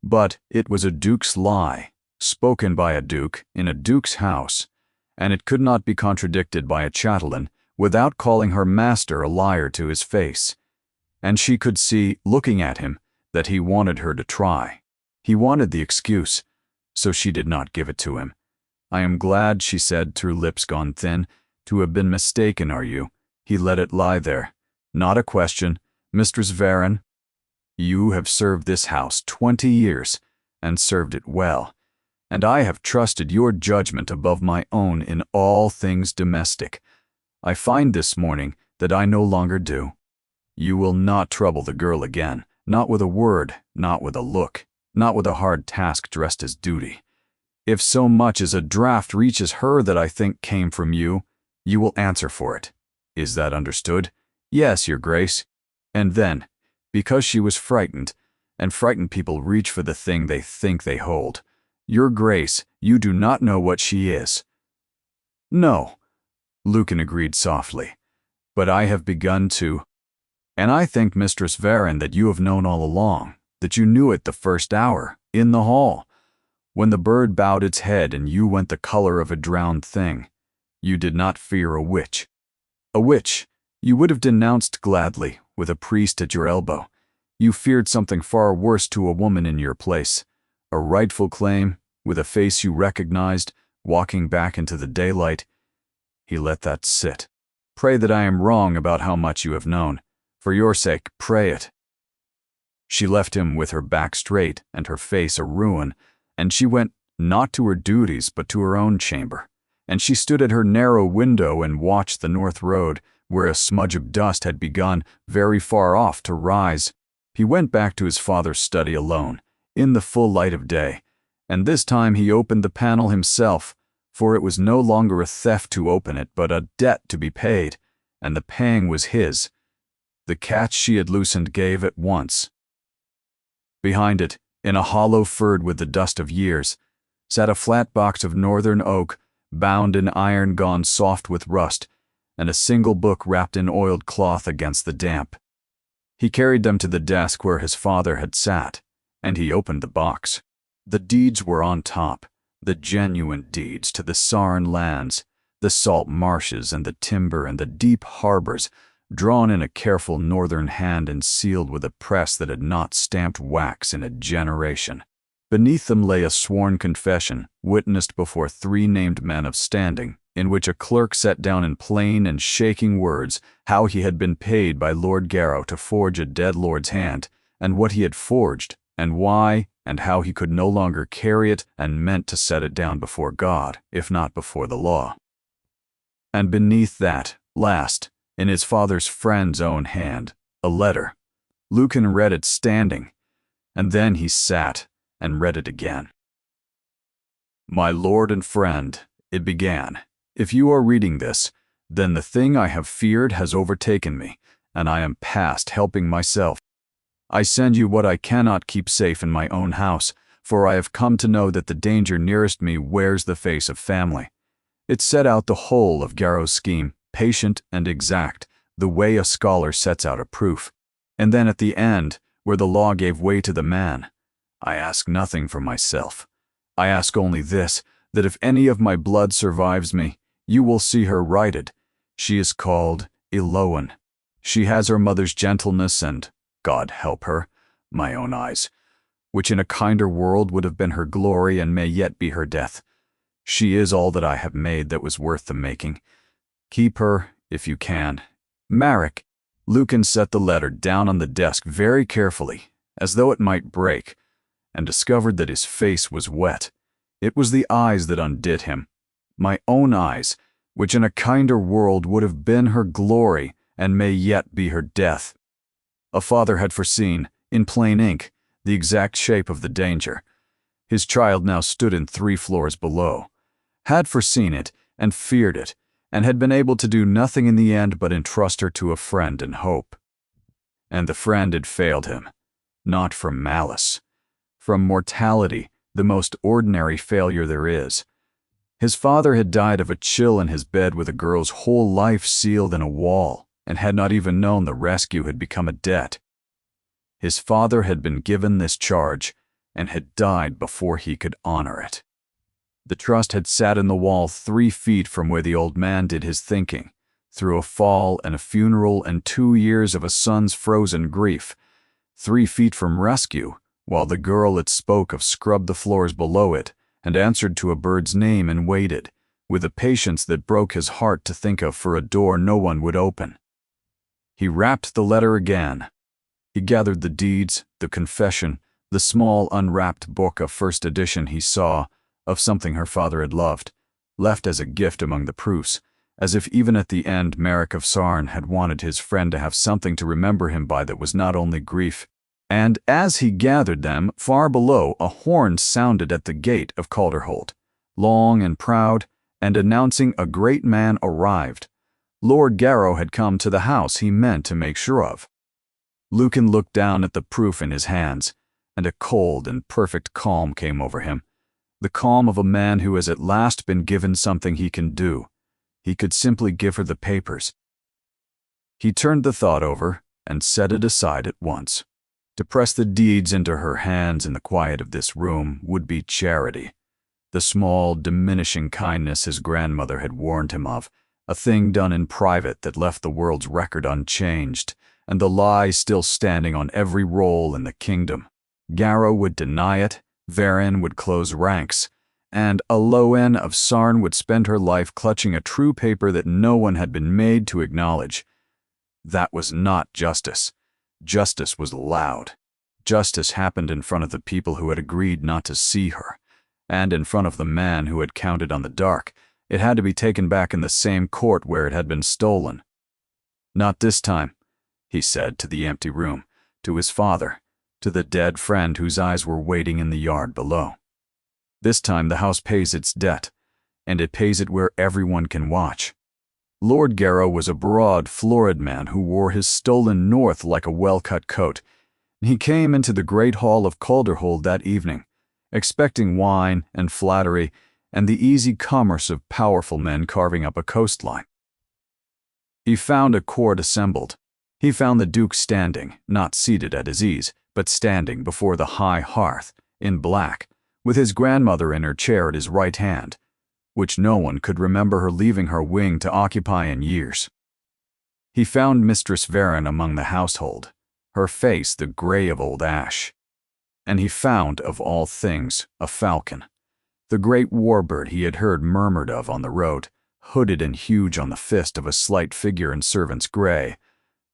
But it was a duke's lie, spoken by a duke in a duke's house, and it could not be contradicted by a chatelain without calling her master a liar to his face. And she could see, looking at him, that he wanted her to try. He wanted the excuse, so she did not give it to him. "I am glad," she said through lips gone thin, "to have been mistaken, are you?" He let it lie there. "Not a question. Mistress Varin, you have served this house 20 years, and served it well, and I have trusted your judgment above my own in all things domestic. I find this morning that I no longer do. You will not trouble the girl again, not with a word, not with a look, not with a hard task dressed as duty. If so much as a draught reaches her that I think came from you, you will answer for it. Is that understood?" "Yes, your Grace." And then, because she was frightened, and frightened people reach for the thing they think they hold, "Your Grace, you do not know what she is." "No," Lucan agreed softly, "but I have begun to. And I think, Mistress Varin, that you have known all along, that you knew it the first hour, in the hall. When the bird bowed its head and you went the color of a drowned thing, you did not fear a witch. A witch you would have denounced gladly, with a priest at your elbow. You feared something far worse to a woman in your place, a rightful claim, with a face you recognized, walking back into the daylight. He let that sit. Pray that I am wrong about how much you have known. For your sake, pray it. She left him with her back straight and her face a ruin, and she went not to her duties but to her own chamber. And she stood at her narrow window and watched the north road, where a smudge of dust had begun very far off to rise. He went back to his father's study alone, in the full light of day, and this time he opened the panel himself, for it was no longer a theft to open it, but a debt to be paid, and the pang was his. The catch she had loosened gave at once. Behind it, in a hollow furred with the dust of years, sat a flat box of northern oak, bound in iron gone soft with rust, and a single book wrapped in oiled cloth against the damp. He carried them to the desk where his father had sat, and he opened the box. The deeds were on top, the genuine deeds to the Sarn lands, the salt marshes and the timber and the deep harbors, drawn in a careful northern hand and sealed with a press that had not stamped wax in a generation. Beneath them lay a sworn confession, witnessed before 3 named men of standing, in which a clerk set down in plain and shaking words how he had been paid by Lord Garrow to forge a dead lord's hand, and what he had forged, and why, and how he could no longer carry it and meant to set it down before God, if not before the law. And beneath that, last, in his father's friend's own hand, a letter. Lucan read it standing, and then he sat and read it again. My lord and friend, it began, if you are reading this, then the thing I have feared has overtaken me, and I am past helping myself. I send you what I cannot keep safe in my own house, for I have come to know that the danger nearest me wears the face of family. It set out the whole of Garrow's scheme, patient and exact, the way a scholar sets out a proof. And then at the end, where the law gave way to the man, I ask nothing for myself. I ask only this, that if any of my blood survives me, you will see her righted. She is called Eloan. She has her mother's gentleness and, God help her, my own eyes, which in a kinder world would have been her glory and may yet be her death. She is all that I have made that was worth the making. Keep her, if you can. Marek. Lucan set the letter down on the desk very carefully, as though it might break, and discovered that his face was wet. It was the eyes that undid him. My own eyes, which in a kinder world would have been her glory and may yet be her death. A father had foreseen, in plain ink, the exact shape of the danger. His child now stood in 3 floors below, had foreseen it and feared it, and had been able to do nothing in the end but entrust her to a friend in hope. And the friend had failed him, not from malice, from mortality, the most ordinary failure there is. His father had died of a chill in his bed with a girl's whole life sealed in a wall, and had not even known the rescue had become a debt. His father had been given this charge, and had died before he could honor it. The trust had sat in the wall 3 feet from where the old man did his thinking, through a fall and a funeral and 2 years of a son's frozen grief, 3 feet from rescue, while the girl it spoke of scrubbed the floors below it, and answered to a bird's name and waited, with a patience that broke his heart to think of for a door no one would open. He wrapped the letter again. He gathered the deeds, the confession, the small unwrapped book of first edition he saw, of something her father had loved, left as a gift among the proofs, as if even at the end Marek of Sarn had wanted his friend to have something to remember him by that was not only grief. And as he gathered them, far below a horn sounded at the gate of Calderholt, long and proud, and announcing a great man arrived. Lord Garrow had come to the house he meant to make sure of. Lucan looked down at the proof in his hands, and a cold and perfect calm came over him, the calm of a man who has at last been given something he can do. He could simply give her the papers. He turned the thought over and set it aside at once. To press the deeds into her hands in the quiet of this room would be charity. The small, diminishing kindness his grandmother had warned him of, a thing done in private that left the world's record unchanged, and the lie still standing on every roll in the kingdom. Garrow would deny it, Varen would close ranks, and Aloen of Sarn would spend her life clutching a true paper that no one had been made to acknowledge. That was not justice. Justice was loud. Justice happened in front of the people who had agreed not to see her, and in front of the man who had counted on the dark. It had to be taken back in the same court where it had been stolen. "Not this time," he said to the empty room, to his father, to the dead friend whose eyes were waiting in the yard below. "This time the house pays its debt, and it pays it where everyone can watch." Lord Garrow was a broad, florid man who wore his stolen north like a well-cut coat. He came into the great hall of Calderhold that evening, expecting wine and flattery and the easy commerce of powerful men carving up a coastline. He found a court assembled. He found the Duke standing, not seated at his ease, but standing before the high hearth, in black, with his grandmother in her chair at his right hand, which no one could remember her leaving her wing to occupy in years. He found Mistress Varen among the household, her face the gray of old ash. And he found, of all things, a falcon, the great warbird he had heard murmured of on the road, hooded and huge on the fist of a slight figure in servant's gray,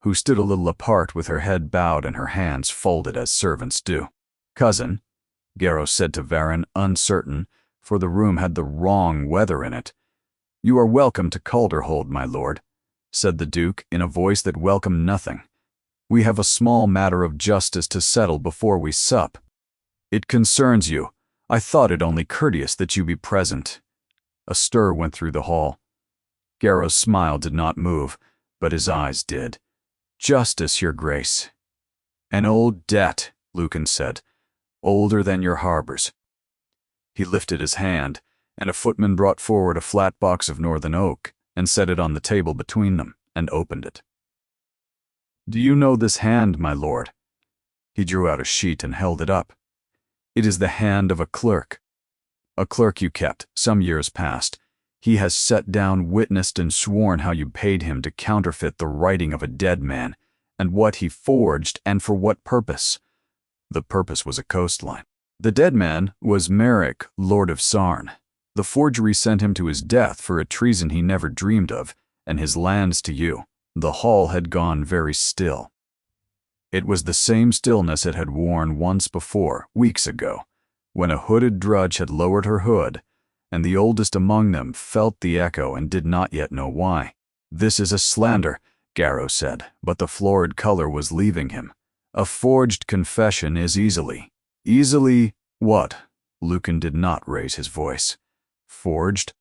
who stood a little apart with her head bowed and her hands folded as servants do. "Cousin," Garrow said to Varen, uncertain, for the room had the wrong weather in it. "You are welcome to Calderhold, my lord," said the Duke in a voice that welcomed nothing. "We have a small matter of justice to settle before we sup. It concerns you. I thought it only courteous that you be present." A stir went through the hall. Garrow's smile did not move, but his eyes did. "Justice, your grace." "An old debt," Lucan said, "older than your harbors." He lifted his hand, and a footman brought forward a flat box of northern oak and set it on the table between them and opened it. "Do you know this hand, my lord?" He drew out a sheet and held it up. "It is the hand of a clerk you kept some years past. He has set down, witnessed, and sworn how you paid him to counterfeit the writing of a dead man, and what he forged, and for what purpose." The purpose was a coastline. "The dead man was Merrick, Lord of Sarn. The forgery sent him to his death for a treason he never dreamed of, and his lands to you." The hall had gone very still. It was the same stillness it had worn once before, weeks ago, when a hooded drudge had lowered her hood, and the oldest among them felt the echo and did not yet know why. "This is a slander," Garrow said, but the florid color was leaving him. "A forged confession is easily what?" Lucan did not raise his voice. "Forged?"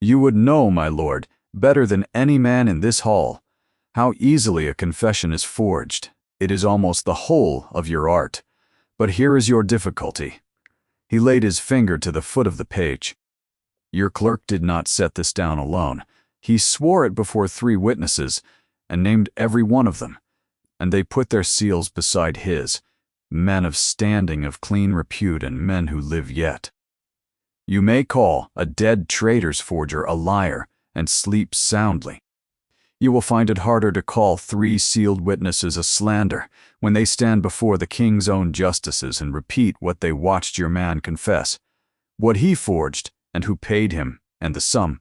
"You would know, my lord, better than any man in this hall, how easily a confession is forged. It is almost the whole of your art. But here is your difficulty." He laid his finger to the foot of the page. "Your clerk did not set this down alone. He swore it before 3 witnesses, and named every one of them, and they put their seals beside his, men of standing, of clean repute, and men who live yet. You may call a dead traitor's forger a liar, and sleep soundly. You will find it harder to call 3 sealed witnesses a slander when they stand before the king's own justices and repeat what they watched your man confess, what he forged, and who paid him, and the sum.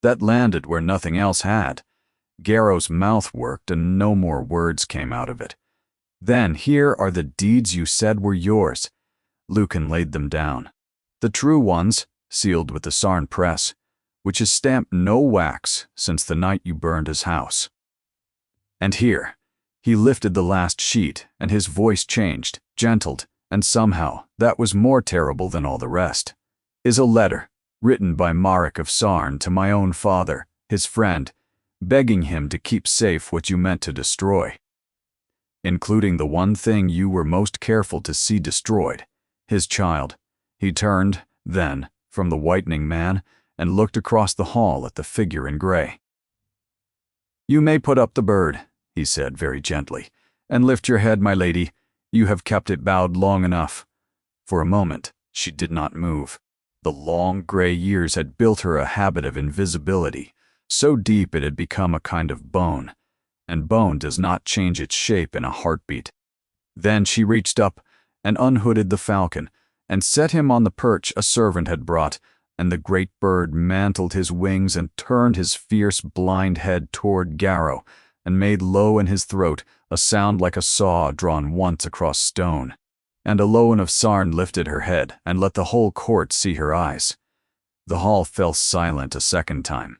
That landed where nothing else had." Garrow's mouth worked and no more words came out of it. "Then here are the deeds you said were yours." Lucan laid them down. "The true ones, sealed with the Sarn press, which has stamped no wax since the night you burned his house. And here," he lifted the last sheet, and his voice changed, gentled, and somehow that was more terrible than all the rest, "is a letter written by Marek of Sarn to my own father, his friend, begging him to keep safe what you meant to destroy, including the one thing you were most careful to see destroyed, his child." He turned, then, from the whitening man, and looked across the hall at the figure in gray. "You may put up the bird," he said very gently, "and lift your head, my lady. You have kept it bowed long enough." For a moment, she did not move. The long gray years had built her a habit of invisibility, so deep it had become a kind of bone, and bone does not change its shape in a heartbeat. Then she reached up and unhooded the falcon, and set him on the perch a servant had brought, and the great bird mantled his wings and turned his fierce blind head toward Garrow, and made low in his throat a sound like a saw drawn once across stone. And Elowen of Sarn lifted her head and let the whole court see her eyes. The hall fell silent a second time,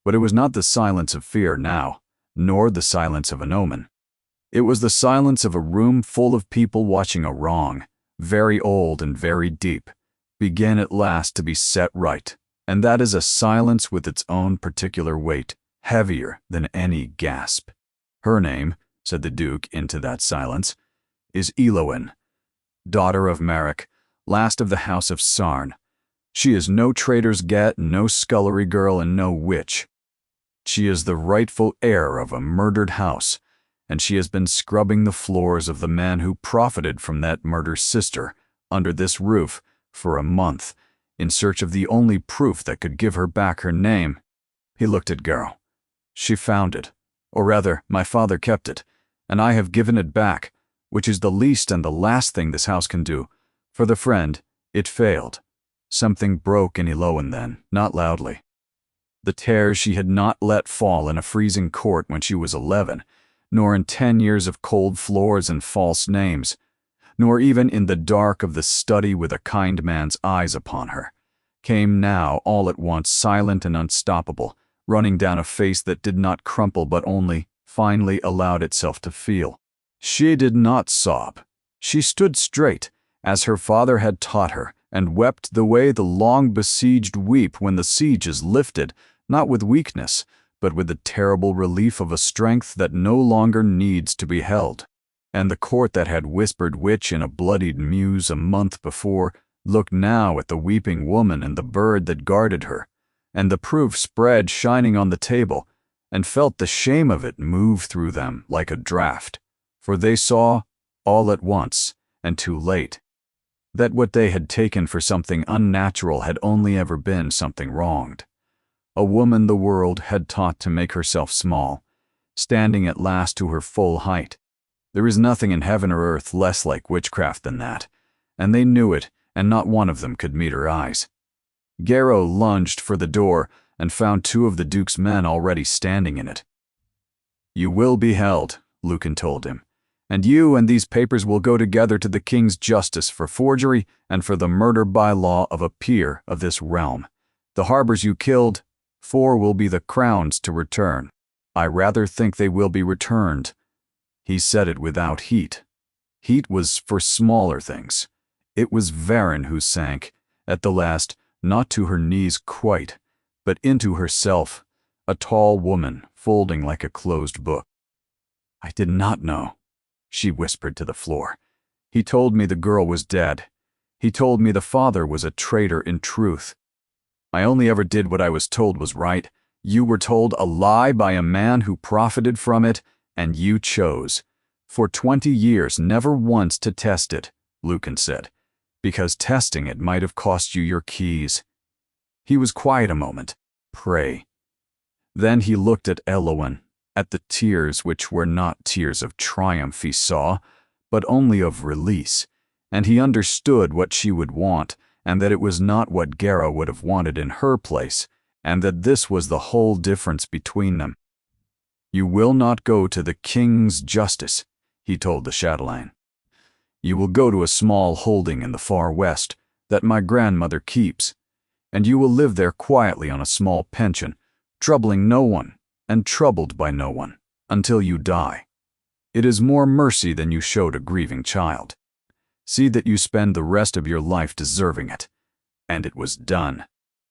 but it was not the silence of fear now, nor the silence of an omen. It was the silence of a room full of people watching a wrong, very old and very deep, begin at last to be set right, and that is a silence with its own particular weight, heavier than any gasp. "Her name," said the Duke into that silence, "is Elowen, daughter of Marek, last of the house of Sarn. She is no traitor's get, no scullery girl, and no witch. She is the rightful heir of a murdered house, and she has been scrubbing the floors of the man who profited from that murder's sister under this roof for a month, in search of the only proof that could give her back her name." He looked at Garrow. "She found it, or rather, my father kept it, and I have given it back, which is the least and the last thing this house can do. For the friend, it failed. Something broke in Elowen then, not loudly. The tears she had not let fall in a freezing court when she was 11, nor in 10 years of cold floors and false names, nor even in the dark of the study with a kind man's eyes upon her, came now all at once silent and unstoppable, running down a face that did not crumple but only, finally allowed itself to feel. She did not sob. She stood straight, as her father had taught her, and wept the way the long-besieged weep when the siege is lifted, not with weakness, but with the terrible relief of a strength that no longer needs to be held. And the court that had whispered witch in a bloodied mews a month before looked now at the weeping woman and the bird that guarded her, and the proof spread shining on the table, and felt the shame of it move through them like a draught. For they saw, all at once, and too late, that what they had taken for something unnatural had only ever been something wronged. A woman the world had taught to make herself small, standing at last to her full height. There is nothing in heaven or earth less like witchcraft than that, and they knew it, and not one of them could meet her eyes. Garrow lunged for the door and found 2 of the Duke's men already standing in it. "You will be held," Lucan told him, "and you and these papers will go together to the king's justice for forgery and for the murder by law of a peer of this realm. The harbors you killed, 4 will be the crowns to return. I rather think they will be returned." He said it without heat. Heat was for smaller things. It was Varen who sank, at the last, not to her knees quite, but into herself, a tall woman folding like a closed book. "I did not know," she whispered to the floor. "He told me the girl was dead. He told me the father was a traitor in truth. I only ever did what I was told was right. You were told a lie by a man who profited from it, and you chose, for 20 years, never once to test it," Lucan said, "because testing it might have cost you your keys." He was quiet a moment. "Pray." Then he looked at Elowen, at the tears which were not tears of triumph he saw, but only of release, and he understood what she would want, and that it was not what Garrow would have wanted in her place, and that this was the whole difference between them. "You will not go to the king's justice," he told the chatelaine. "You will go to a small holding in the far west that my grandmother keeps, and you will live there quietly on a small pension, troubling no one and troubled by no one, until you die. It is more mercy than you showed a grieving child. See that you spend the rest of your life deserving it." And it was done.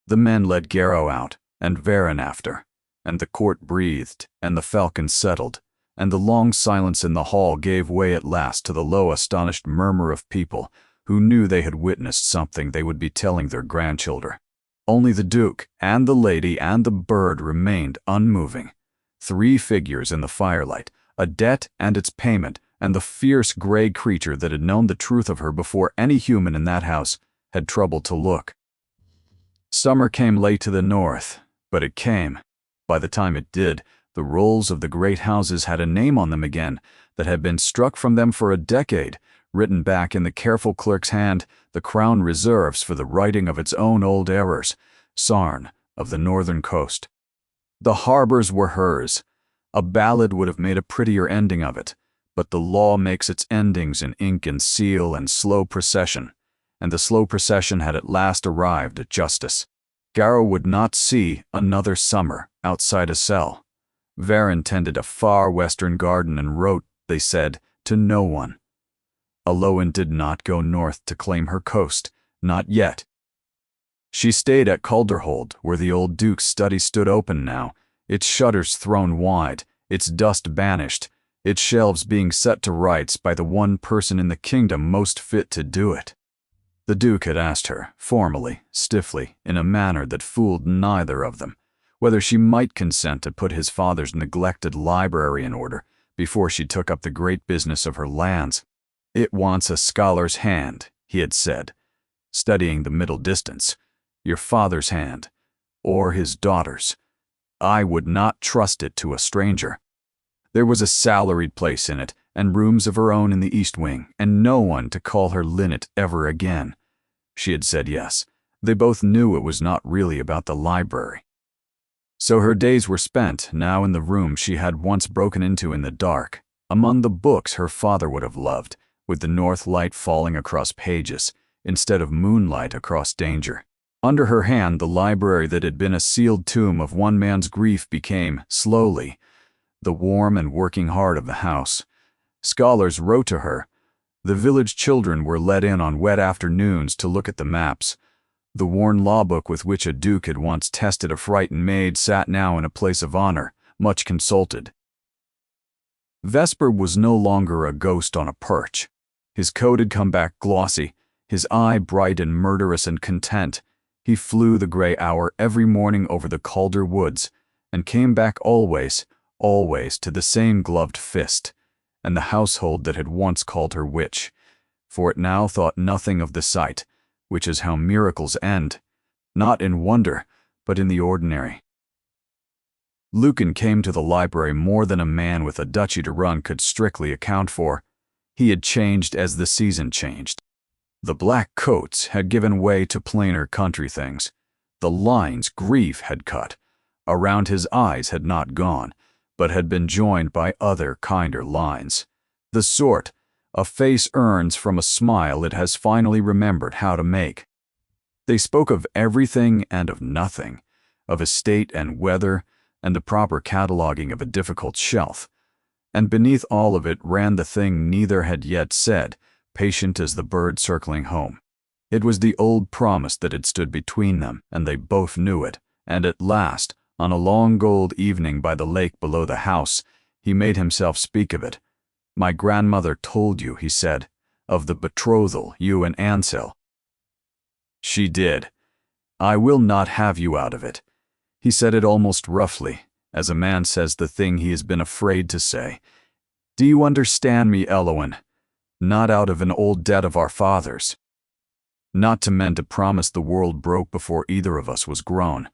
The men led Garrow out, and Varen after, and the court breathed, and the falcon settled, and the long silence in the hall gave way at last to the low, astonished murmur of people who knew they had witnessed something they would be telling their grandchildren. Only the Duke and the lady and the bird remained unmoving, 3 figures in the firelight, a debt and its payment, and the fierce gray creature that had known the truth of her before any human in that house had troubled to look. Summer came late to the north, but it came. By the time it did, the rolls of the great houses had a name on them again that had been struck from them for a decade, written back in the careful clerk's hand the Crown reserves for the righting of its own old errors, Sarn of the northern coast. The harbors were hers. A ballad would have made a prettier ending of it, but the law makes its endings in ink and seal and slow procession, and the slow procession had at last arrived at justice. Garrow would not see another summer outside a cell. Varen tended a far western garden and wrote, they said, to no one. Aloin did not go north to claim her coast, not yet. She stayed at Calderhold, where the old Duke's study stood open now, its shutters thrown wide, its dust banished, its shelves being set to rights by the one person in the kingdom most fit to do it. The Duke had asked her, formally, stiffly, in a manner that fooled neither of them, whether she might consent to put his father's neglected library in order before she took up the great business of her lands. It wants a scholar's hand, he had said, studying the middle distance, your father's hand, or his daughter's. I would not trust it to a stranger. There was a salaried place in it, and rooms of her own in the east wing, and no one to call her Linnet ever again. She had said yes. They both knew it was not really about the library. So her days were spent now in the room she had once broken into in the dark, among the books her father would have loved, with the north light falling across pages, instead of moonlight across danger. Under her hand, the library that had been a sealed tomb of one man's grief became, slowly, the warm and working heart of the house. Scholars wrote to her. The village children were let in on wet afternoons to look at the maps. The worn law book with which a duke had once tested a frightened maid sat now in a place of honor, much consulted. Vesper was no longer a ghost on a perch. His coat had come back glossy, his eye bright and murderous and content. He flew the gray hour every morning over the Calder woods, and came back always, always to the same gloved fist, and the household that had once called her witch, for it now thought nothing of the sight, which is how miracles end, not in wonder, but in the ordinary. Lucan came to the library more than a man with a duchy to run could strictly account for. He had changed as the season changed. The black coats had given way to plainer country things. The lines grief had cut. Around his eyes had not gone, but had been joined by other kinder lines. The sort a face earns from a smile it has finally remembered how to make. They spoke of everything and of nothing, of estate and weather, and the proper cataloguing of a difficult shelf. And beneath all of it ran the thing neither had yet said, patient as the bird circling home. It was the old promise that had stood between them, and they both knew it, and at last, on a long gold evening by the lake below the house, he made himself speak of it. My grandmother told you, he said, of the betrothal you and Ansel. She did. I will not have you out of it. He said it almost roughly, as a man says the thing he has been afraid to say. Do you understand me, Eloin? Not out of an old debt of our fathers. Not to mend a promise the world broke before either of us was grown.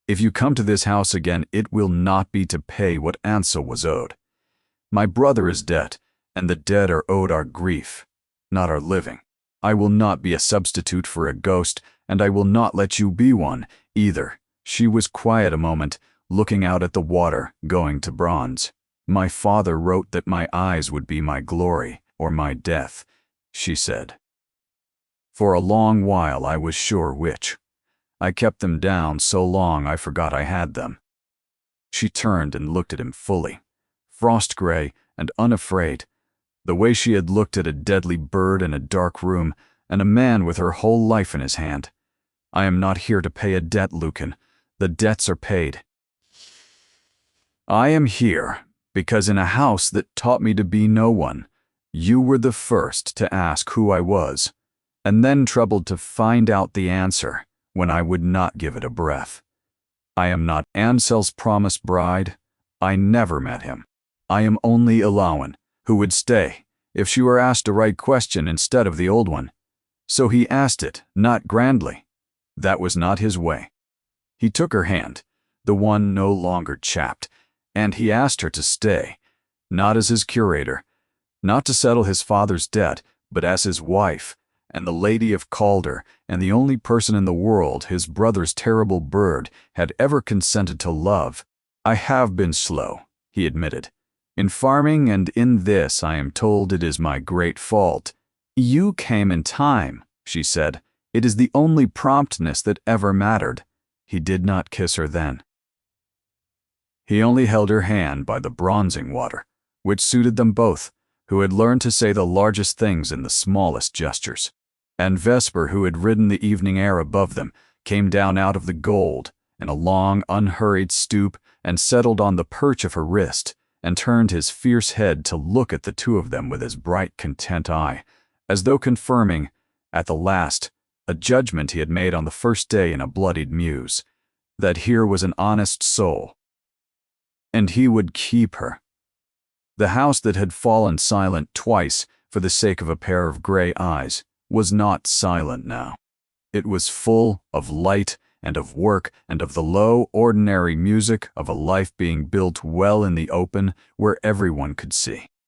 If you come to this house again, it will not be to pay what Ansel was owed. My brother is dead, and the dead are owed our grief, not our living. I will not be a substitute for a ghost, and I will not let you be one, either. She was quiet a moment, looking out at the water, going to bronze. My father wrote that my eyes would be my glory, or my death, she said. For a long while I was sure which. I kept them down so long I forgot I had them. She turned and looked at him fully, frost-gray and unafraid, the way she had looked at a deadly bird in a dark room and a man with her whole life in his hand. I am not here to pay a debt, Lucan. The debts are paid. I am here because in a house that taught me to be no one, you were the first to ask who I was, and then troubled to find out the answer when I would not give it a breath. I am not Ansel's promised bride. I never met him. I am only Eloin, who would stay if she were asked the right question instead of the old one. So he asked it, not grandly. That was not his way. He took her hand, the one no longer chapped, and he asked her to stay, not as his curator, not to settle his father's debt, but as his wife, and the Lady of Calder, and the only person in the world his brother's terrible bird had ever consented to love. "I have been slow," he admitted. "In farming, and in this I am told it is my great fault." "You came in time," she said. "It is the only promptness that ever mattered." He did not kiss her then. He only held her hand by the bronzing water, which suited them both, who had learned to say the largest things in the smallest gestures. And Vesper, who had ridden the evening air above them, came down out of the gold in a long, unhurried stoop and settled on the perch of her wrist, and turned his fierce head to look at the two of them with his bright, content eye, as though confirming, at the last, a judgment he had made on the first day in a bloodied muse, that here was an honest soul, and he would keep her. The house that had fallen silent twice for the sake of a pair of gray eyes was not silent now. It was full of light and of work and of the low, ordinary music of a life being built well in the open where everyone could see.